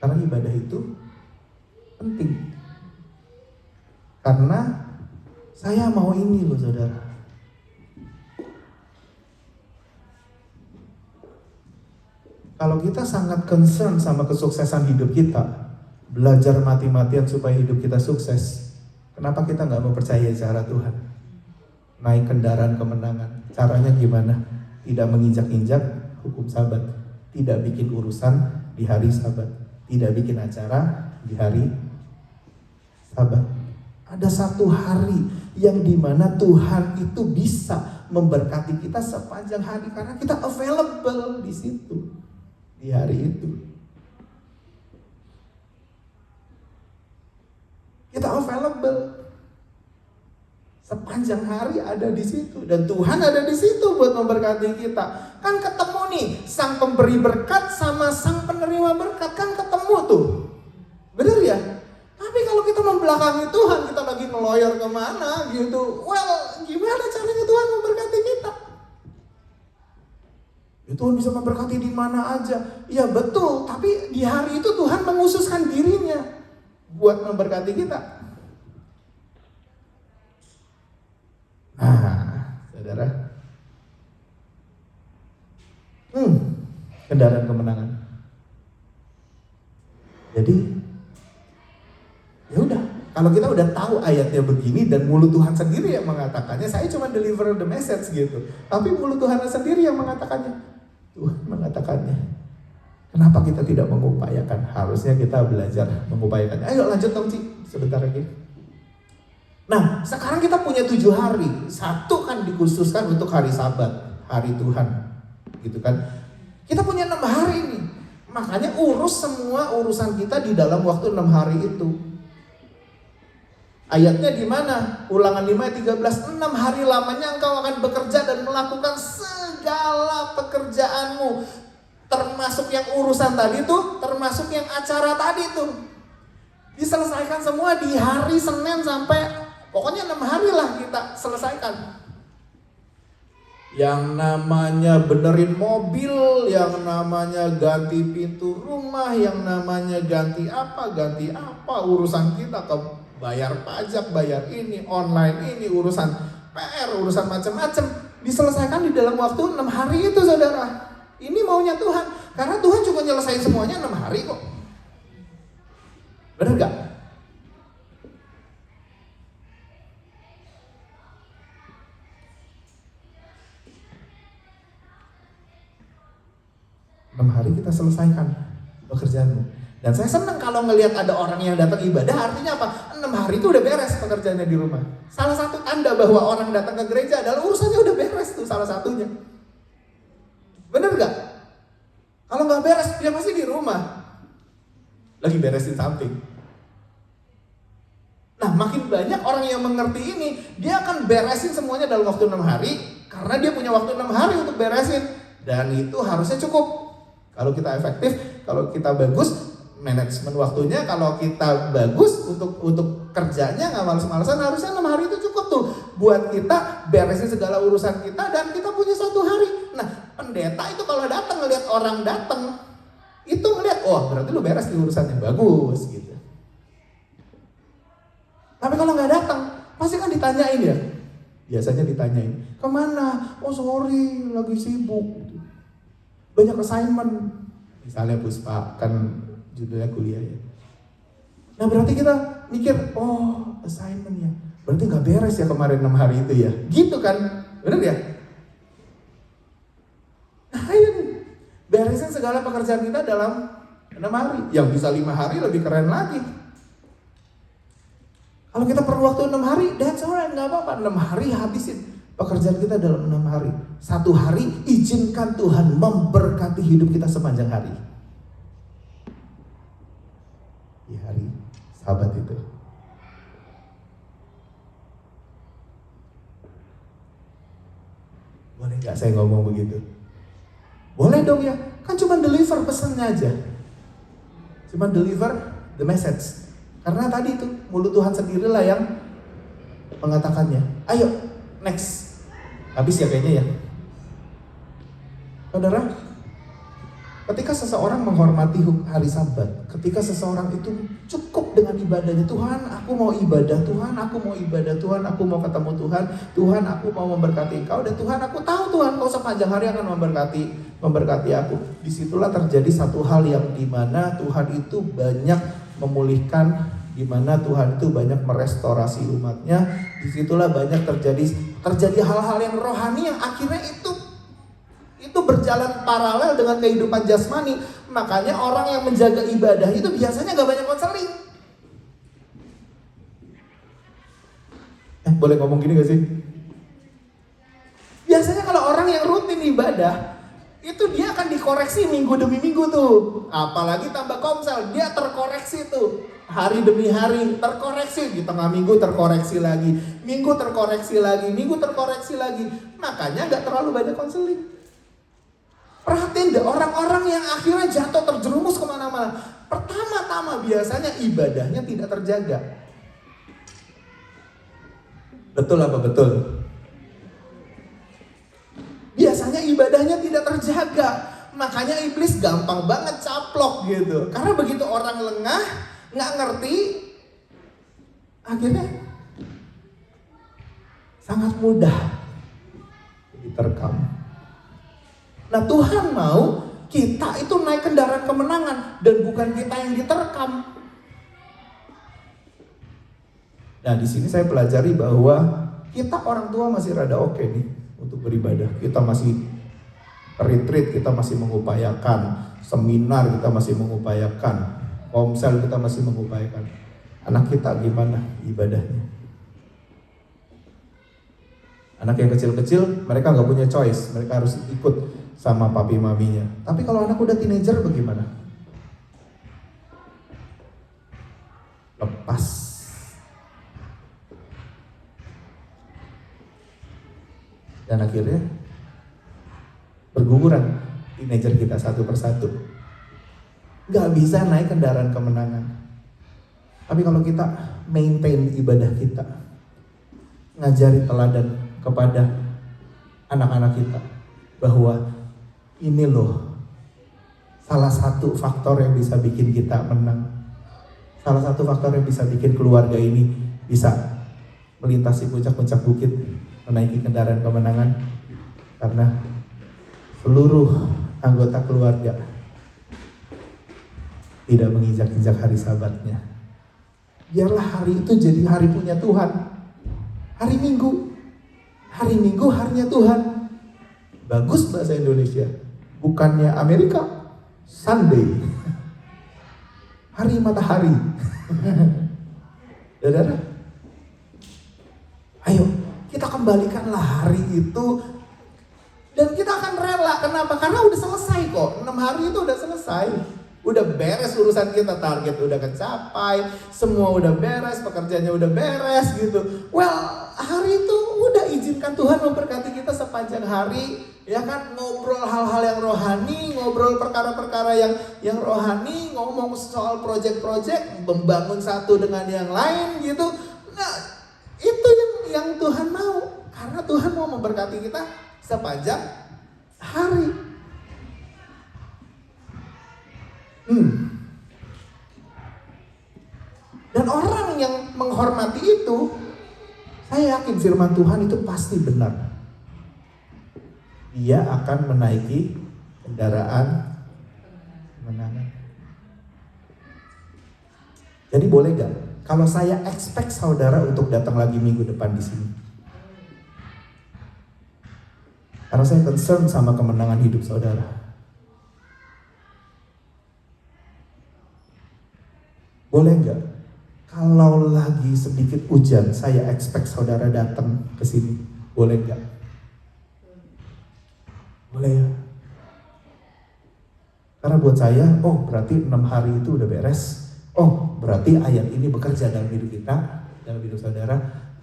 Karena ibadah itu penting. Karena saya mau ini loh saudara. Kalau kita sangat concern sama kesuksesan hidup kita, belajar mati-matian supaya hidup kita sukses, kenapa kita nggak mau percaya cara Tuhan? Naik kendaraan kemenangan, caranya gimana? Tidak menginjak-injak hukum Sabat, tidak bikin urusan di hari Sabat, tidak bikin acara di hari Sabat. Ada satu hari yang dimana Tuhan itu bisa memberkati kita sepanjang hari karena kita available di situ. Di hari itu kita available sepanjang hari, ada di situ dan Tuhan ada di situ buat memberkati kita. Kan ketemu nih sang pemberi berkat sama sang penerima berkat, kan ketemu tuh, bener ya? Tapi kalau kita membelakangi Tuhan, kita lagi ngeloyor kemana gitu, well gimana caranya Tuhan memberkati kita? Ya, Tuhan bisa memberkati di mana aja. Ya betul, tapi di hari itu Tuhan menghususkan dirinya buat memberkati kita. Nah, saudara. Kendaraan kemenangan. Jadi, ya udah. Kalau kita udah tahu ayatnya begini dan mulut Tuhan sendiri yang mengatakannya, saya cuma deliver the message gitu. Tapi mulut Tuhan sendiri yang mengatakannya. Tuhan mengatakannya. Kenapa kita tidak mengupayakan? Harusnya kita belajar mengupayakan. Ayo lanjut dong Ci, sebentar lagi. Nah, sekarang kita punya 7 hari. 1 kan dikhususkan untuk hari Sabat, hari Tuhan, gitu kan? Kita punya 6 hari nih. Makanya urus semua urusan kita di dalam waktu 6 hari itu. Ayatnya di mana? Ulangan 5 ayat 13. 6 hari lamanya engkau akan bekerja dan melakukan segala pekerjaanmu. Termasuk yang urusan tadi tuh, termasuk yang acara tadi tuh. Diselesaikan semua di hari Senin sampai, pokoknya 6 hari lah kita selesaikan. Yang namanya benerin mobil, yang namanya ganti pintu rumah, yang namanya ganti apa, urusan kita ke bayar pajak, bayar ini, online ini, urusan PR, urusan macam-macam diselesaikan di dalam waktu 6 hari itu saudara. Ini maunya Tuhan, karena Tuhan juga nyelesain semuanya 6 hari kok. Benar gak? selesaikan pekerjaanmu. Dan saya senang kalau ngelihat ada orang yang datang ibadah, artinya apa? 6 hari itu udah beres pekerjaannya di rumah. Salah satu tanda bahwa orang datang ke gereja adalah urusannya udah beres tuh, salah satunya. Bener gak? Kalau nggak beres, dia pasti di rumah lagi beresin something. Nah, makin banyak orang yang mengerti ini, dia akan beresin semuanya dalam waktu 6 hari, karena dia punya waktu 6 hari untuk beresin. Dan itu harusnya cukup. Kalau kita efektif, kalau kita bagus, manajemen waktunya, kalau kita bagus untuk kerjanya, nggak males-malesan, harusnya 6 hari itu cukup tuh buat kita beresin segala urusan kita, dan kita punya 1 hari. Nah, pendeta itu kalau datang ngelihat orang datang, itu ngelihat, oh berarti lu beres di urusannya, bagus gitu. Tapi kalau nggak datang, pasti kan ditanyain ya. Biasanya ditanyain, kemana? Oh sorry, lagi sibuk. Banyak assignment. Misalnya Puspa, kan judulnya kuliah ya. Nah berarti kita mikir, oh assignment ya. Berarti nggak beres ya kemarin 6 hari itu ya. Gitu kan, bener ya? Nah ayo nih, beresin segala pekerjaan kita dalam 6 hari. Yang bisa 5 hari lebih keren lagi. Kalau kita perlu waktu 6 hari, that's alright, gak apa-apa. 6 hari habisin pekerjaan kita dalam 6 hari. 1 hari, izinkan Tuhan memberkati hidup kita sepanjang hari. Di hari Sabat itu. Boleh gak saya ngomong begitu? Boleh dong ya, kan cuma deliver pesannya aja. Cuma deliver the message. Karena tadi itu mulut Tuhan sendirilah yang mengatakannya. Ayo, next. Habis ya kayaknya ya. Saudara, ketika seseorang menghormati hari Sabat, ketika seseorang itu cukup dengan ibadahnya, Tuhan aku mau ibadah, Tuhan aku mau ibadah, Tuhan aku mau ketemu Tuhan, Tuhan aku mau memberkati Engkau, dan Tuhan aku tahu Tuhan Kau sepanjang hari akan memberkati aku. Disitulah terjadi satu hal yang dimana Tuhan itu banyak memulihkan, di mana Tuhan itu banyak merestorasi umatnya. Disitulah banyak terjadi hal-hal yang rohani yang akhirnya itu berjalan paralel dengan kehidupan jasmani. Makanya orang yang menjaga ibadah itu biasanya gak banyak konseling. Boleh ngomong gini gak sih? Biasanya kalau orang yang rutin ibadah, itu dia akan dikoreksi minggu demi minggu tuh. Apalagi tambah komsel, dia terkoreksi tuh. Hari demi hari terkoreksi, di tengah minggu terkoreksi lagi, minggu terkoreksi lagi, minggu terkoreksi lagi. Makanya gak terlalu banyak konseling. Perhatiin deh orang-orang yang akhirnya jatuh terjerumus kemana-mana. Pertama-tama biasanya ibadahnya tidak terjaga. Betul apa betul? Biasanya ibadahnya tidak terjaga. Makanya iblis gampang banget caplok gitu. Karena begitu orang lengah, gak ngerti, akhirnya sangat mudah diterkam. Nah Tuhan mau kita itu naik kendaraan kemenangan, dan bukan kita yang diterkam. Nah di sini saya pelajari bahwa kita orang tua masih rada oke nih untuk beribadah. Kita masih retreat, kita masih mengupayakan seminar, kita masih mengupayakan komsel, kita masih mengupayakan. Anak kita gimana ibadahnya? Anak yang kecil-kecil, mereka gak punya choice, mereka harus ikut sama papi maminya. Tapi kalau anak udah teenager bagaimana? Lepas. Dan akhirnya berguguran teenager kita satu persatu. Gak bisa naik kendaraan kemenangan. Tapi kalau kita maintain ibadah kita, ngajari teladan kepada anak-anak kita bahwa ini loh salah satu faktor yang bisa bikin kita menang. Salah satu faktor yang bisa bikin keluarga ini bisa melintasi puncak-puncak bukit, menaiki kendaraan kemenangan, karena seluruh anggota keluarga tidak menginjak-injak hari Sabatnya. Biarlah hari itu jadi hari punya Tuhan. Hari Minggu harinya Tuhan. Bagus bahasa Indonesia. Bukannya Amerika, Sunday. Hari matahari. Saudara, ayo kita kembalikanlah hari itu. Dan kita akan rela. Kenapa? Karena udah selesai kok. 6 hari itu udah selesai. Udah beres urusan kita. Target udah kecapai. Semua udah beres. Pekerjaannya udah beres gitu. Well, hari itu udah izinkan Tuhan memberkati kita sepanjang hari. Ya kan, ngobrol hal-hal yang rohani. Ngobrol perkara-perkara yang rohani. Ngomong soal project-project. Membangun satu dengan yang lain gitu. Nah, itu yang Tuhan mau. Karena Tuhan mau memberkati kita sepanjang hari. Dan orang yang menghormati itu, saya yakin firman Tuhan itu pasti benar. Dia akan menaiki kendaraan kemenangan. Jadi boleh gak kalau saya expect saudara untuk datang lagi minggu depan di sini? Karena saya concern sama kemenangan hidup saudara. Boleh nggak? Kalau lagi sedikit hujan, saya expect saudara datang ke sini. Boleh nggak? Boleh ya? Karena buat saya, oh berarti 6 hari itu udah beres. Oh berarti ayat ini bekerja dalam hidup kita, dalam hidup saudara.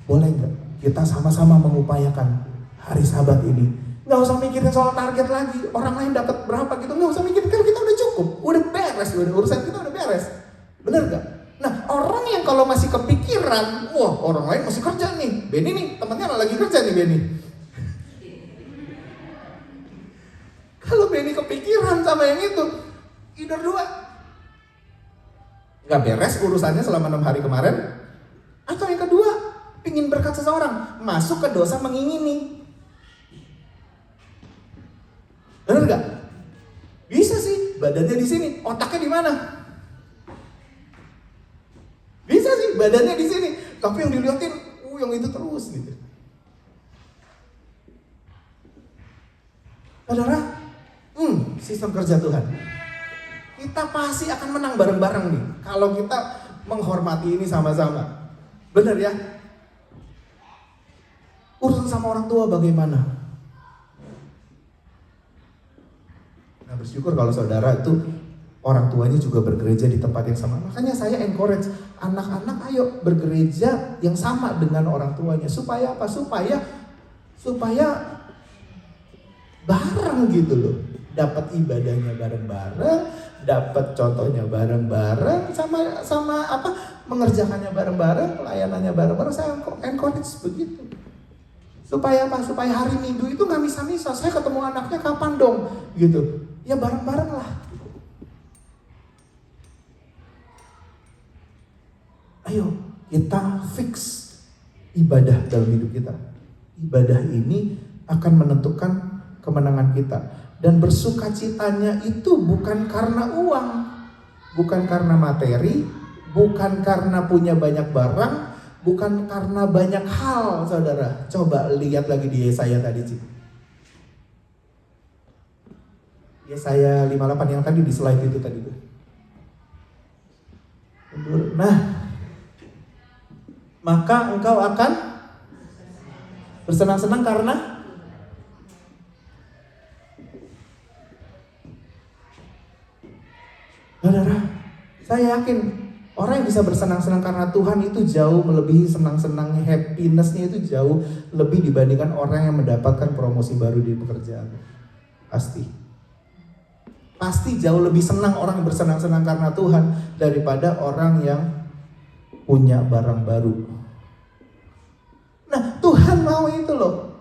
Boleh nggak? Kita sama-sama mengupayakan hari Sabat ini. Nggak usah mikirin soal target lagi, orang lain dapat berapa gitu, nggak usah mikirin, kan kita udah cukup, udah beres, urusan kita udah beres, bener gak? Nah, orang yang kalau masih kepikiran, wah orang lain masih kerja nih, Benny nih, temennya lagi kerja nih Benny. Kalau Benny kepikiran sama yang itu, either dua, nggak beres urusannya selama 6 hari kemarin, atau yang kedua, pingin berkat seseorang, masuk ke dosa mengingini. Bener gak? Bisa sih, badannya di sini, otaknya di mana? Bisa sih, badannya di sini, tapi yang dilihatin, yang itu terus gitu. Saudara, sistem kerja Tuhan. Kita pasti akan menang bareng-bareng nih, kalau kita menghormati ini sama-sama. Bener ya? Urusan sama orang tua bagaimana? Nah, bersyukur kalau saudara itu orang tuanya juga bergereja di tempat yang sama. Makanya saya encourage anak-anak ayo bergereja yang sama dengan orang tuanya. Supaya apa? Supaya bareng gitu loh. Dapat ibadahnya bareng-bareng, dapat contohnya bareng-bareng, sama apa? Mengerjakannya bareng-bareng, pelayanannya bareng-bareng. Saya encourage begitu. Supaya apa? Supaya hari Minggu itu nggak misa-misa. Saya ketemu anaknya kapan dong? Gitu. Ya bareng-bareng lah. Ayo kita fix ibadah dalam hidup kita. Ibadah ini akan menentukan kemenangan kita. Dan bersukacitanya itu bukan karena uang, bukan karena materi, bukan karena punya banyak barang, bukan karena banyak hal, saudara. Coba lihat lagi di Yesaya tadi, Cik. Yesaya 58 yang tadi di slide itu tadi tuh. Nah, maka engkau akan bersenang-senang karena saudara, saya yakin orang yang bisa bersenang-senang karena Tuhan itu jauh melebihi senang-senangnya, happiness-nya itu jauh lebih dibandingkan orang yang mendapatkan promosi baru di pekerjaan. Pasti jauh lebih senang orang yang bersenang-senang karena Tuhan daripada orang yang punya barang baru. Nah, Tuhan mau itu loh,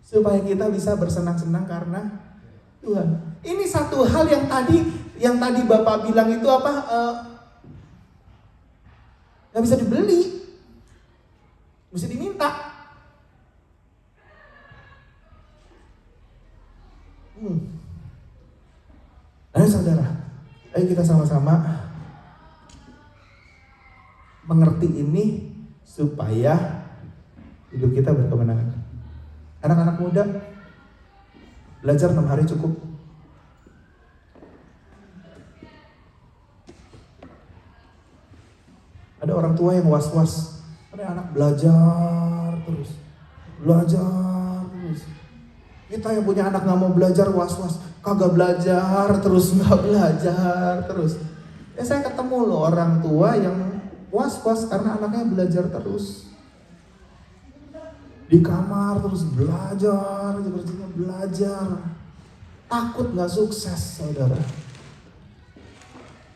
supaya kita bisa bersenang-senang karena Tuhan. Ini satu hal yang tadi Bapak bilang itu apa? Gak bisa dibeli, mesti diminta. Ayo saudara, ayo kita sama-sama mengerti ini supaya hidup kita berkemenangan. Anak-anak muda, belajar 6 hari cukup. orang tua yang was-was. Ada anak belajar terus. Kita yang punya anak gak mau belajar was-was. Kagak belajar terus, gak belajar terus. Ya saya ketemu loh orang tua yang was-was karena anaknya belajar terus. Di kamar terus belajar, kerjanya belajar. Takut gak sukses, saudara.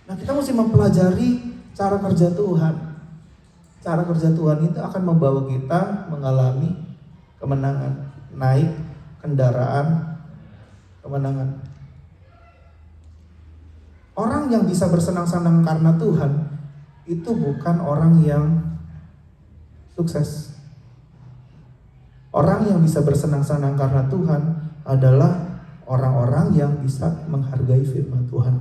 Nah, kita mesti mempelajari cara kerja Tuhan. Cara kerja Tuhan itu akan membawa kita mengalami kemenangan, naik kendaraan kemenangan. Orang yang bisa bersenang-senang karena Tuhan itu bukan orang yang sukses. Orang yang bisa bersenang-senang karena Tuhan adalah orang-orang yang bisa menghargai firman Tuhan.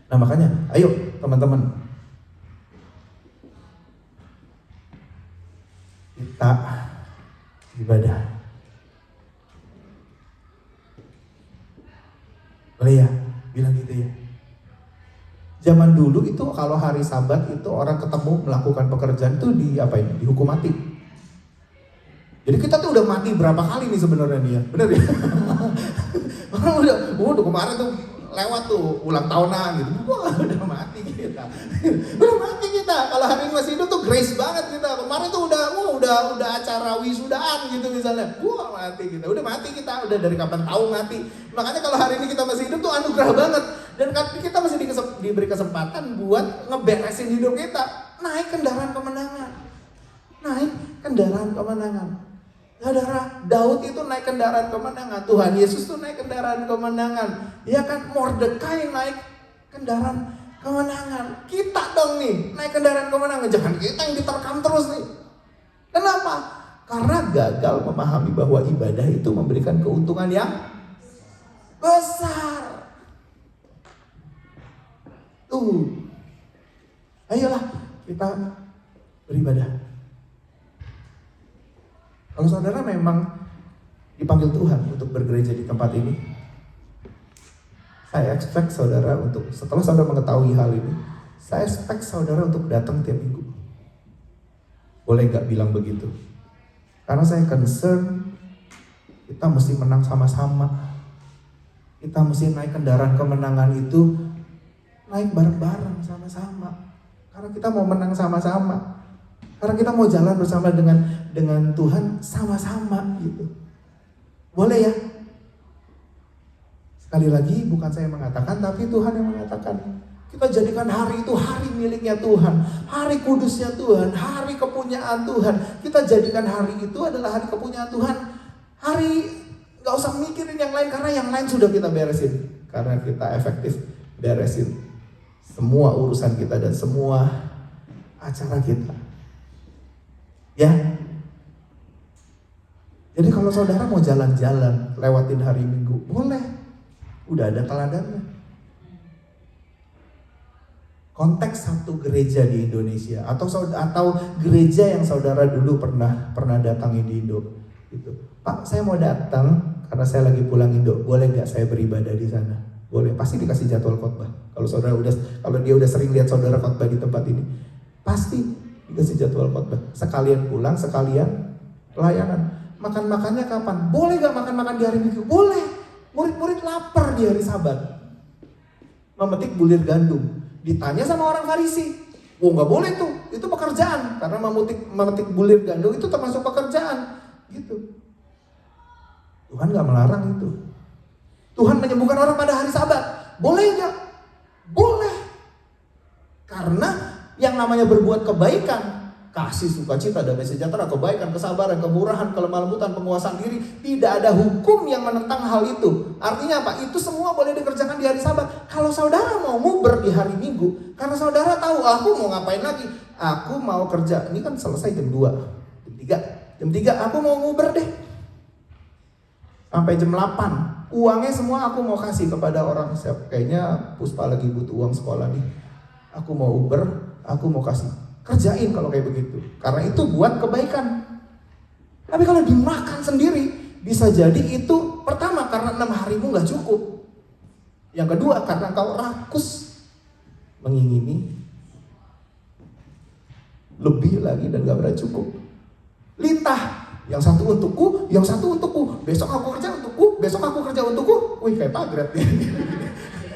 Nah makanya, ayo teman-teman, kita ibadah. Boleh ya, bilang gitu ya. Zaman dulu itu kalau hari Sabat itu orang ketemu melakukan pekerjaan itu dihukum mati. Jadi kita tuh udah mati berapa kali nih sebenarnya nih ya, bener ya? Orang udah kemarin tuh lewat tuh ulang tahunan gitu, wah udah mati kita. Kalau hari ini masih hidup tuh grace banget kita. Kemarin tuh udah acara wisudaan gitu misalnya, wah mati kita, udah mati kita, udah dari kapan tahu mati. Makanya kalau hari ini kita masih hidup tuh anugerah banget. Dan kita masih diberi kesempatan buat ngeberesin hidup kita. Naik kendaraan kemenangan. Saudara, Daud itu naik kendaraan kemenangan. Tuhan Yesus tuh naik kendaraan kemenangan. Ya kan, Mordekai naik kendaraan kemenangan. Kita dong nih naik kendaraan kemenangan. Jangan kita yang diterkam terus nih. Kenapa? Karena gagal memahami bahwa ibadah itu memberikan keuntungan yang besar. Ayolah kita beribadah. Kalau saudara memang dipanggil Tuhan untuk bergereja di tempat ini, saya expect saudara untuk, setelah saudara mengetahui hal ini, saya expect saudara untuk datang tiap minggu. Boleh gak bilang begitu? Karena saya concern kita mesti menang sama-sama. Kita mesti naik kendaraan kemenangan itu naik bareng-bareng sama-sama. Karena kita mau menang sama-sama. Karena kita mau jalan bersama dengan Tuhan sama-sama gitu. Boleh ya? Sekali lagi bukan saya mengatakan, tapi Tuhan yang mengatakan. Kita jadikan hari itu hari miliknya Tuhan, hari kudusnya Tuhan, hari kepunyaan Tuhan. Kita jadikan hari itu adalah hari kepunyaan Tuhan. Hari gak usah mikirin yang lain, karena yang lain sudah kita beresin. Karena kita efektif beresin semua urusan kita dan semua acara kita. Ya. Jadi kalau saudara mau jalan-jalan lewatin hari Minggu, boleh. Udah ada teladannya. Konteks satu gereja di Indonesia atau gereja yang saudara dulu pernah datangi di Indo gitu. Pak, saya mau datang karena saya lagi pulang Indo. Boleh nggak saya beribadah di sana? Boleh. Pasti dikasih jadwal khotbah. Kalau dia udah sering lihat saudara khotbah di tempat ini, pasti dikasih jadwal khotbah. Sekalian pulang, sekalian pelayanan. Makan-makannya kapan? Boleh gak makan-makan di hari Minggu? Boleh. Murid-murid lapar di hari Sabat. Memetik bulir gandum. Ditanya sama orang Farisi. Gak boleh tuh. Itu pekerjaan. Karena memetik bulir gandum itu termasuk pekerjaan. Gitu. Tuhan gak melarang itu. Tuhan menyembuhkan orang pada hari Sabat. Boleh gak? Boleh. Karena yang namanya berbuat kebaikan, kasih, sukacita, damai sejahtera, kebaikan, kesabaran, kemurahan, kelemah lembutan, penguasaan diri, tidak ada hukum yang menentang hal itu. Artinya apa? Itu semua boleh dikerjakan di hari Sabat. Kalau saudara mau nguber di hari Minggu, karena saudara tahu aku mau ngapain lagi, aku mau kerja. Ini kan selesai jam 2, jam 3 aku mau nguber deh sampai jam 8. Uangnya semua aku mau kasih kepada orang. Kayaknya Puspa lagi butuh uang sekolah nih, aku mau Uber, aku mau kasih. Kerjain kalau kayak begitu, karena itu buat kebaikan. Tapi kalau dimakan sendiri, bisa jadi itu pertama karena 6 harimu gak cukup. Yang kedua karena kau rakus. mengingini lebih lagi dan gak pernah cukup. Lintah, yang satu untukku, yang satu untukku. Besok aku kerja untukku, besok aku kerja untukku. Wih, kayak pagret nih.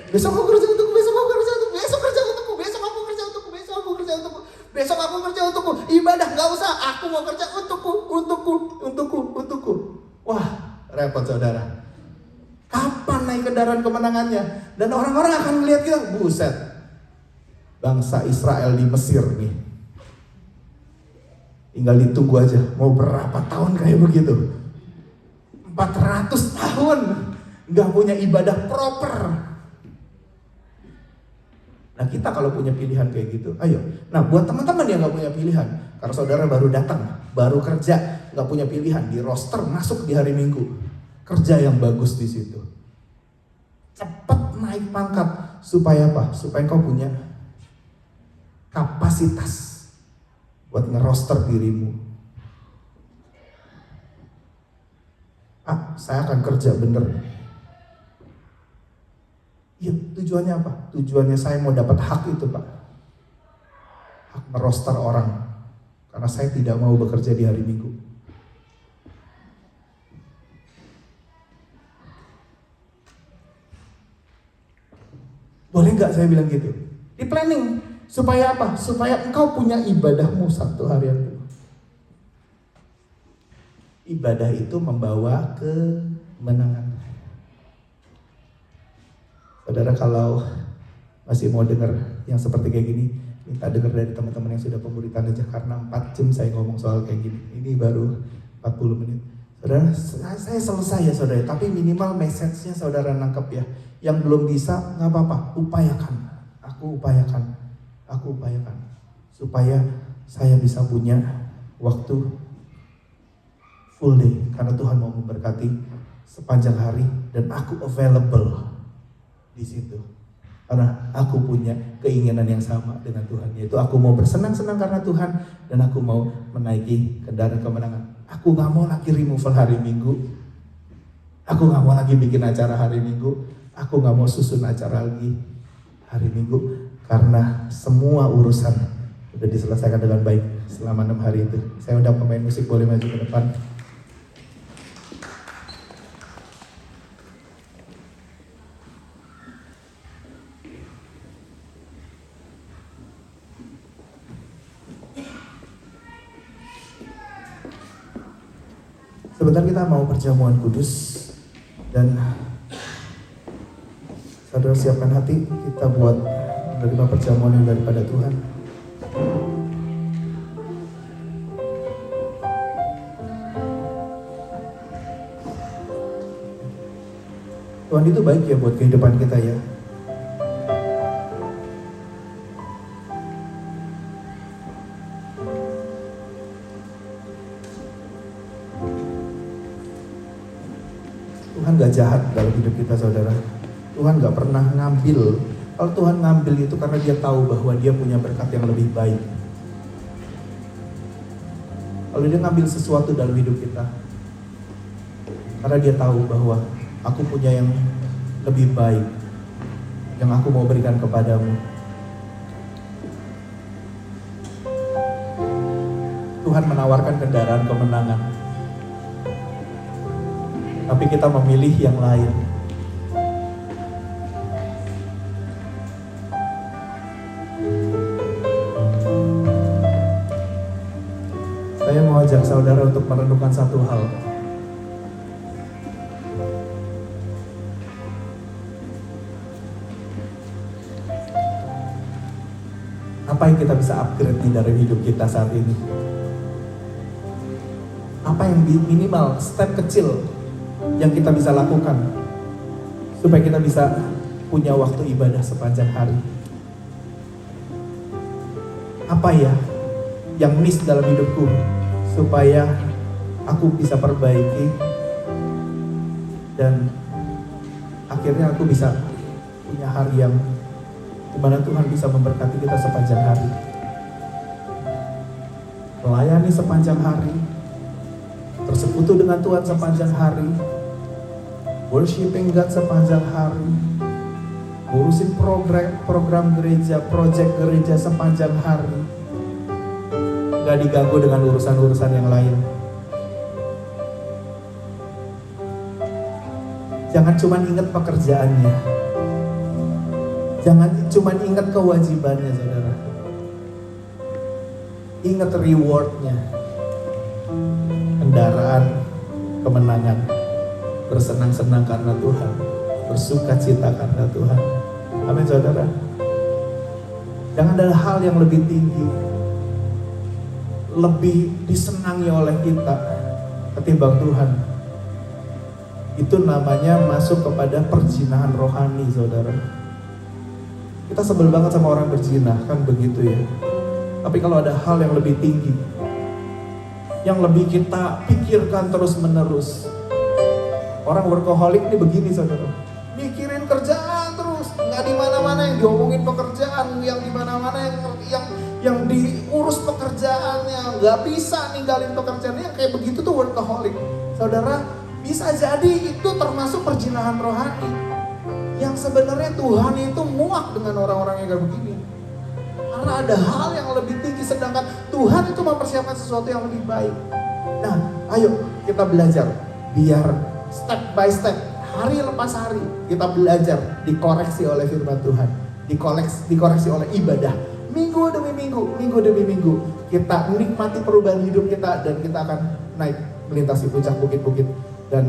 Besok aku kerja untukku, besok aku kerja untukku, besok kerja untukku, besok aku kerja untukku, besok aku kerja untukku, besok aku kerja untukku. Ibadah gak usah, aku mau kerja untukku. Wah, repot saudara. Kapan naik kendaraan kemenangannya? Dan orang-orang akan melihat kita, buset, bangsa Israel di Mesir nih. Tinggal ditunggu aja, mau berapa tahun kayak begitu? 400 tahun gak punya ibadah proper. Nah kita kalau punya pilihan kayak gitu, ayo. Nah buat teman-teman yang gak punya pilihan, karena saudara baru datang, baru kerja, gak punya pilihan, di roster masuk di hari Minggu, kerja yang bagus di situ. Cepat naik pangkat, supaya apa? Supaya kau punya kapasitas buat ngeroster dirimu. Saya akan kerja bener. Iya, tujuannya apa? Tujuannya saya mau dapat hak itu, Pak. Hak meroster orang. Karena saya tidak mau bekerja di hari Minggu. Boleh nggak saya bilang gitu? Di planning. Supaya apa? Supaya engkau punya ibadahmu satu harian. Ibadah itu membawa kemenangan. Saudara kalau masih mau dengar yang seperti kayak gini, minta dengar dari teman-teman yang sudah pemuritan aja, karena 4 jam saya ngomong soal kayak gini. Ini baru 40 menit. Saudara, saya selesai ya saudara, tapi minimal message-nya saudara nangkep ya. Yang belum bisa, gak apa-apa, upayakan. Aku upayakan supaya saya bisa punya waktu full day, karena Tuhan mau memberkati sepanjang hari dan aku available di situ karena aku punya keinginan yang sama dengan Tuhan, yaitu aku mau bersenang-senang karena Tuhan dan aku mau menaiki kendaraan kemenangan. Aku gak mau lagi removal hari Minggu, aku gak mau lagi bikin acara hari Minggu, aku gak mau susun acara lagi hari Minggu, karena semua urusan udah diselesaikan dengan baik selama 6 hari itu. Saya undang pemain musik boleh maju ke depan. Sebentar kita mau perjamuan kudus dan saudara siapkan hati kita buat menerima perjamuan yang daripada Tuhan. Tuhan itu baik ya buat kehidupan kita ya. Tuhan gak jahat dalam hidup kita saudara. Tuhan gak pernah ngambil. Kalau Tuhan ngambil itu karena dia tahu bahwa dia punya berkat yang lebih baik. Kalau dia ngambil sesuatu dalam hidup kita, karena dia tahu bahwa aku punya yang lebih baik yang aku mau berikan kepadamu. Tuhan menawarkan kendaraan kemenangan, tapi kita memilih yang lain. Saya mau ajak saudara untuk merenungkan satu hal. Apa yang kita bisa upgrade dari hidup kita saat ini? Apa yang minimal step kecil yang kita bisa lakukan supaya kita bisa punya waktu ibadah sepanjang hari? Apa ya yang miss dalam hidupku supaya aku bisa perbaiki dan akhirnya aku bisa punya hari yang dimana Tuhan bisa memberkati kita sepanjang hari, melayani sepanjang hari, bersekutu dengan Tuhan sepanjang hari, worshiping God sepanjang hari. ngurusin program gereja, proyek gereja sepanjang hari, gak diganggu dengan urusan-urusan yang lain. Jangan cuma ingat pekerjaannya, jangan cuma ingat kewajibannya, saudara. Ingat rewardnya, kendaraan, kemenangan, bersenang-senang karena Tuhan, bersuka cita karena Tuhan. Amin, saudara. Jangan ada hal yang lebih tinggi, lebih disenangi oleh kita ketimbang Tuhan. Itu namanya masuk kepada perzinahan rohani, saudara. Kita sebel banget sama orang berzina, kan begitu ya. Tapi kalau ada hal yang lebih tinggi, yang lebih kita pikirkan terus menerus. Orang workaholic ini begini, saudara. Mikirin kerjaan terus, nggak di mana-mana yang diomongin pekerjaan, yang di mana-mana yang diurus pekerjaannya, nggak bisa ninggalin pekerjaannya. Yang kayak begitu tuh workaholic, saudara. Bisa jadi itu termasuk perzinahan rohani, yang sebenarnya Tuhan itu muak dengan orang-orang yang kayak begini. Karena ada hal yang lebih tinggi, sedangkan Tuhan itu mempersiapkan sesuatu yang lebih baik. Nah, ayo kita belajar biar step by step, hari lepas hari kita belajar, dikoreksi oleh firman Tuhan, dikoreksi oleh ibadah, minggu demi minggu kita menikmati perubahan hidup kita, dan kita akan naik melintasi puncak bukit-bukit dan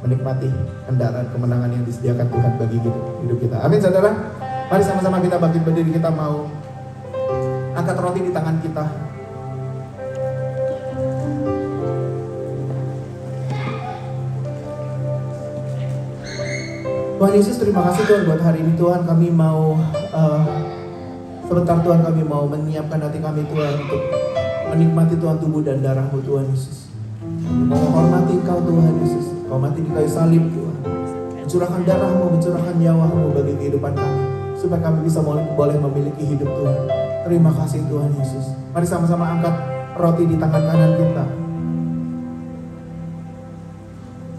menikmati kendaraan kemenangan yang disediakan Tuhan bagi hidup kita. Amin, saudara. Mari sama-sama kita bangkit berdiri, kita mau angkat roti di tangan kita. Tuhan Yesus, terima kasih Tuhan buat hari ini Tuhan. Kami mau sebentar Tuhan, kami mau menyiapkan hati kami Tuhan untuk menikmati Tuhan tubuh dan darah-Mu Tuhan Yesus. Mau menghormati Engkau Tuhan Yesus. Kau mati di kayu salib Tuhan, mencurahkan darah-Mu, mencurahkan nyawa-Mu bagi kehidupan kami, supaya kami bisa boleh memiliki hidup Tuhan. Terima kasih Tuhan Yesus. Mari sama-sama angkat roti di tangan kanan kita.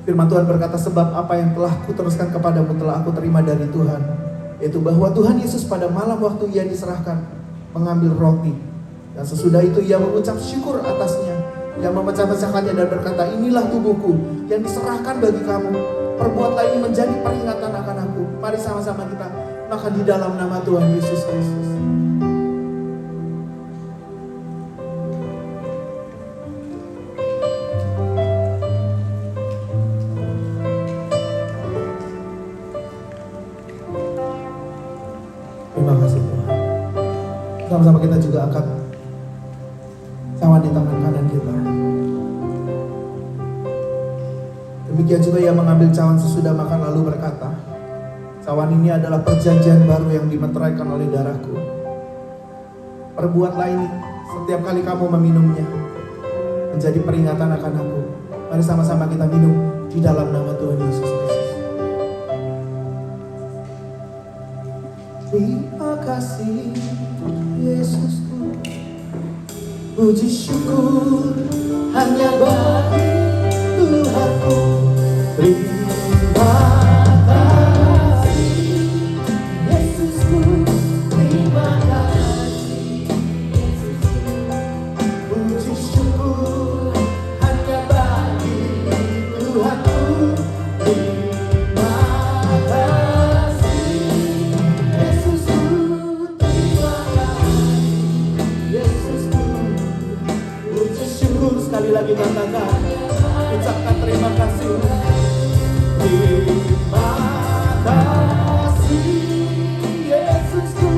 Firman Tuhan berkata, sebab apa yang telah kuteruskan kepadamu telah aku terima dari Tuhan, yaitu bahwa Tuhan Yesus pada malam waktu Ia diserahkan mengambil roti, dan sesudah itu Ia mengucap syukur atasnya, Ia memecah-mecahkannya dan berkata, inilah tubuhku yang diserahkan bagi kamu, perbuatlah ini menjadi peringatan akan aku. Mari sama-sama kita makan di dalam nama Tuhan Yesus Kristus. Terima kasih Tuhan. Sama-sama kita juga angkat cawan di tangan kanan kita. Demikian juga Ia mengambil cawan sesudah makan lalu berkata, cawan ini adalah perjanjian baru yang dimeteraikan oleh darahku. Perbuatlah ini setiap kali kamu meminumnya, menjadi peringatan akan aku. Mari sama-sama kita minum di dalam nama Tuhan Yesus Kristus. Terima kasih Yesusku, puji syukur hanya bagi Tuhanku. Terima kasih Yesusku, terima kasih Yesusku, puji syukur hanya bagi Tuhanku. Terima kasih Yesusku, terima kasih Yesusku, puji syukur. Sekali lagi katakan, ucapkan terima kasih. Terima kasih Yesusku,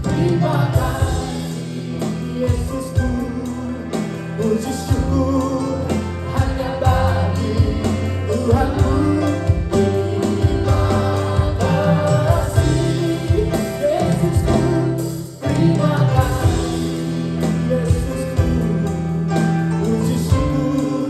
terima kasih Yesusku, puji syukur hanya bagi Tuhanku. Terima kasih Yesusku, terima kasih Yesusku, puji syukur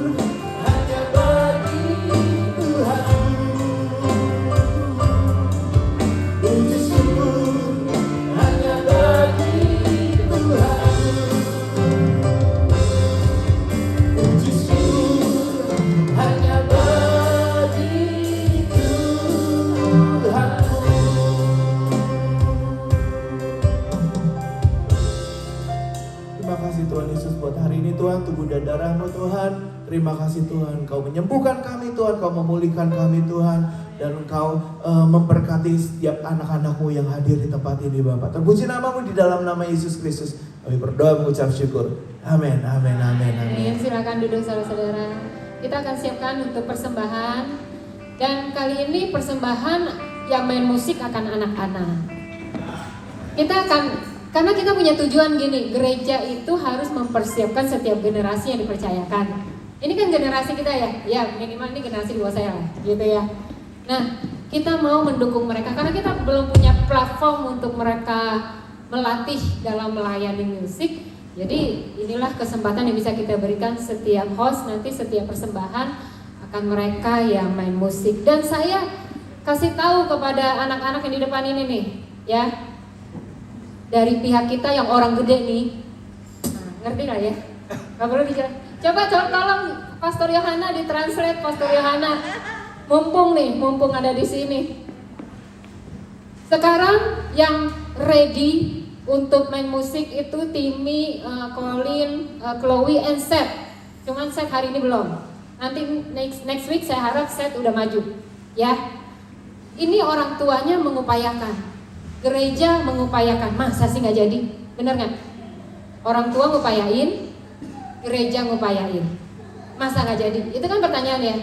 Tuhan, tubuh dan darah-Mu Tuhan. Terima kasih Tuhan, Kau menyembuhkan kami Tuhan, Kau memulihkan kami Tuhan, dan Engkau memberkati setiap anak-anak-Mu yang hadir di tempat ini Bapak. Terpuji nama-Mu di dalam nama Yesus Kristus. Kami berdoa mengucap syukur. Amin, amin, amin, amin. Silakan duduk saudara-saudara. Kita akan siapkan untuk persembahan. Dan kali ini persembahan yang main musik akan anak-anak. Kita akan, karena kita punya tujuan gini, gereja itu harus mempersiapkan setiap generasi yang dipercayakan. Ini kan generasi kita ya minimal ini generasi di bawah saya lah, gitu ya. Nah, kita mau mendukung mereka karena kita belum punya platform untuk mereka melatih dalam melayani musik. Jadi inilah kesempatan yang bisa kita berikan setiap host nanti setiap persembahan akan mereka yang main musik. Dan saya kasih tahu kepada anak-anak yang di depan ini nih, ya. Dari pihak kita yang orang gede nih. Nah, ngerti lah ya? Gak perlu dijelaskan. Coba tolong Pastor Yohana ditranslate, Pastor Yohana. Mumpung ada di sini. Sekarang yang ready untuk main musik itu Timmy, Colin, Chloe, and Seth. Cuman Seth hari ini belum. Nanti next week saya harap Seth udah maju. Ya. Ini orang tuanya mengupayakan. Gereja mengupayakan. Masa sih nggak jadi? Bener nggak? Orang tua ngupayain, gereja ngupayain. Masa nggak jadi? Itu kan pertanyaan ya.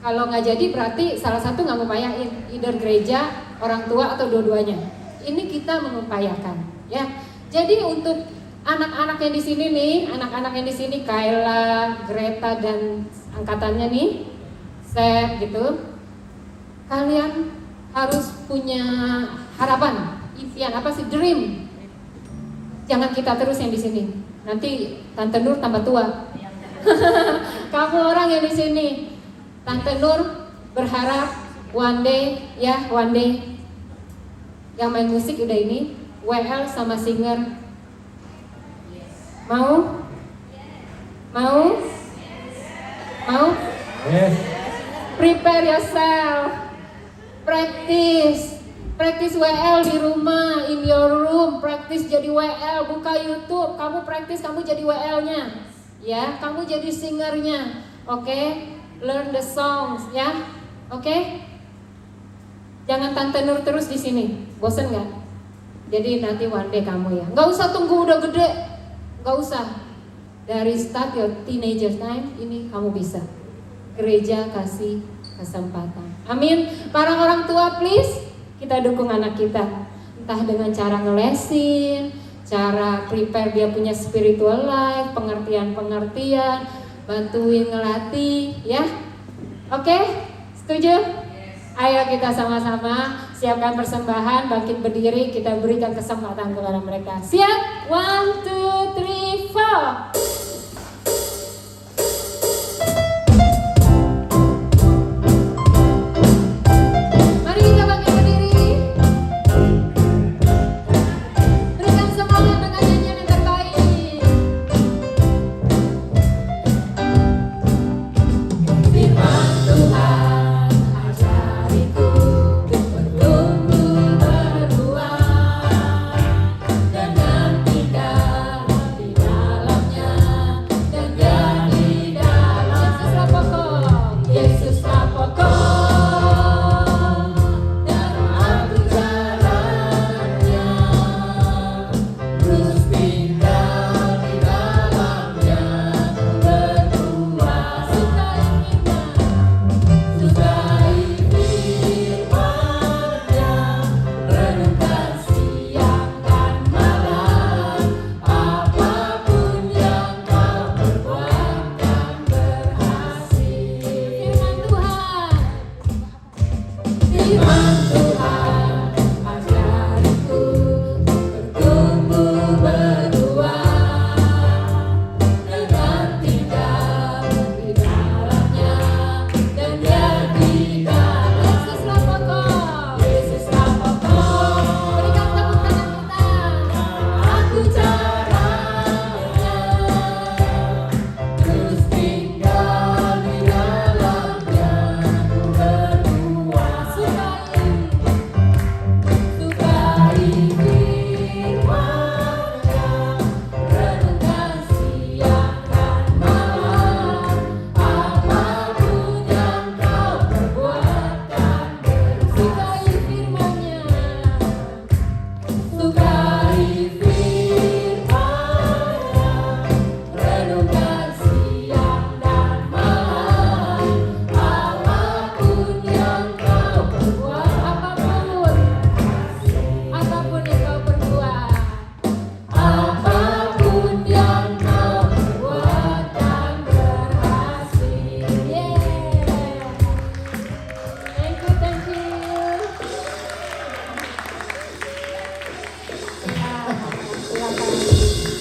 Kalau nggak jadi berarti salah satu nggak ngupayain, either gereja, orang tua atau dua-duanya. Ini kita mengupayakan, ya. Jadi untuk anak-anak yang di sini nih, anak-anak yang di sini, Kayla, Greta dan angkatannya nih, Seth gitu. Kalian harus punya harapan, impian apa sih, dream. Jangan kita terus yang di sini. Nanti Tante Nur tambah tua. Kamu orang yang di sini. Tante Nur berharap one day yang main musik udah ini, WL sama singer. Mau? Yes. Prepare yourself. Practice WL di rumah, in your room. Practice jadi WL, buka YouTube. Kamu practice, kamu jadi WL-nya. Ya, kamu jadi singernya. Oke? Learn the songs, ya. Oke? Jangan Tante Nur terus di sini. Bosen nggak? Jadi nanti one day kamu ya. Nggak usah tunggu udah gede. Nggak usah. Dari start your teenager time ini kamu bisa. Gereja kasih kesempatan. Amin. Para orang tua please kita dukung anak kita. Entah dengan cara ngelesin, cara prepare dia punya spiritual life, pengertian, bantuin ngelatih, ya. Oke? Setuju? Ayo kita sama-sama siapkan persembahan, bangkit berdiri, kita berikan kesempatan kepada mereka. Siap? 1, 2, 3, 4. Dengan tidak di dalamnya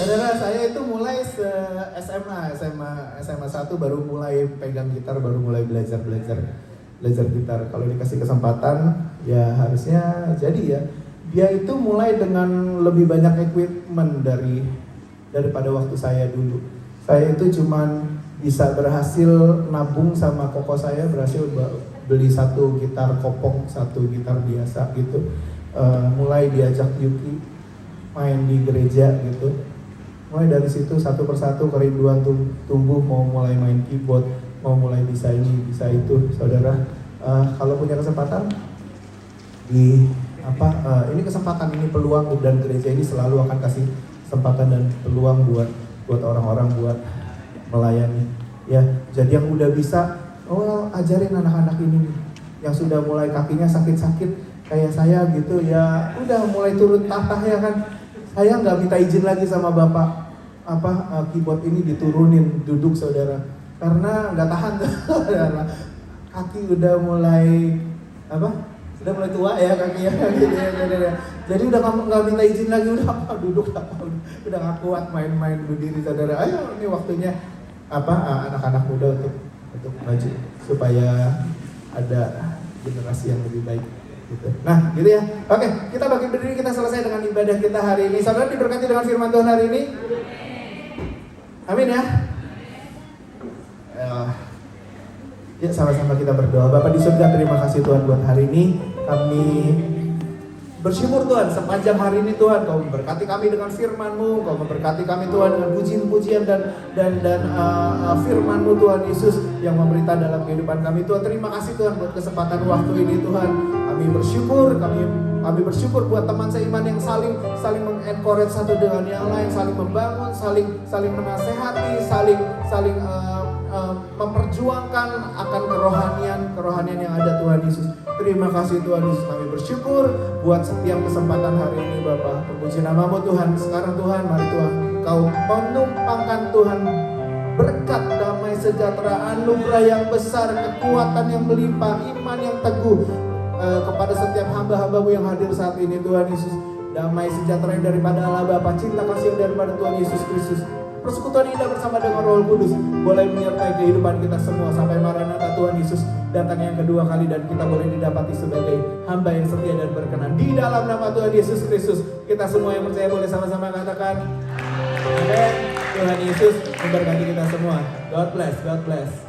Saudara, saya itu mulai SMA 1 baru mulai pegang gitar, baru mulai belajar gitar. Kalau dikasih kesempatan, ya harusnya jadi ya. Dia itu mulai dengan lebih banyak equipment daripada waktu saya dulu. Saya itu cuman bisa berhasil nabung sama koko saya, berhasil beli satu gitar kopong, satu gitar biasa gitu. Mulai diajak Yuki main di gereja gitu. Mulai dari situ satu persatu kerinduan tumbuh, mau mulai main keyboard, mau mulai bisa ini, bisa itu. Saudara, kalau punya kesempatan ini kesempatan, ini peluang, dan gereja ini selalu akan kasih kesempatan dan peluang buat orang-orang buat melayani. Ya, jadi yang udah bisa, ajarin anak-anak ini nih, yang sudah mulai kakinya sakit-sakit kayak saya gitu ya, udah mulai turun tahta ya kan. Saya nggak minta izin lagi sama bapak keyboard ini diturunin duduk saudara, karena nggak tahan saudara. Kaki udah mulai udah mulai tua ya kakinya gitu ya saudara. Jadi udah nggak minta izin lagi, udah duduk udah nggak kuat main-main berdiri saudara. Ayo ini waktunya anak-anak muda untuk maju supaya ada generasi yang lebih baik. Gitu. Nah, gitu ya. Oke, kita bagi berdiri, kita selesai dengan ibadah kita hari ini. Saudara diberkati dengan firman Tuhan hari ini. Amin ya. Ya, sama-sama kita berdoa. Bapa di surga, terima kasih Tuhan buat hari ini. Kami bersyukur Tuhan sepanjang hari ini Tuhan Kau memberkati kami dengan firman-Mu, Kau memberkati kami Tuhan dengan pujian-pujian dan firman-Mu Tuhan Yesus yang memerintah dalam kehidupan kami Tuhan. Terima kasih Tuhan buat kesempatan waktu ini Tuhan. Kami bersyukur buat teman seiman yang saling mengencourage satu dengan yang lain, saling membangun, saling menasehati, saling memperjuangkan akan kerohanian yang ada Tuhan Yesus. Terima kasih Tuhan Yesus, kami bersyukur buat setiap kesempatan hari ini Bapa. Puji nama-Mu Tuhan. Sekarang Tuhan, mari Tuhan Kau menumpangkan Tuhan berkat, damai sejahtera, anugerah yang besar, kekuatan yang melimpah, iman yang teguh kepada setiap hamba-hamba-Mu yang hadir saat ini Tuhan Yesus. Damai sejahtera yang daripada Allah Bapa, cinta kasih yang daripada Tuhan Yesus Kristus, persekutuan indah bersama dengan Roh Kudus boleh menyertai kehidupan kita semua sampai Maranatha Tuhan Yesus datang yang kedua kali, dan kita boleh didapati sebagai hamba yang setia dan berkenan di dalam nama Tuhan Yesus Kristus. Kita semua yang percaya boleh sama-sama katakan amin. Tuhan Yesus memberkati kita semua. God bless.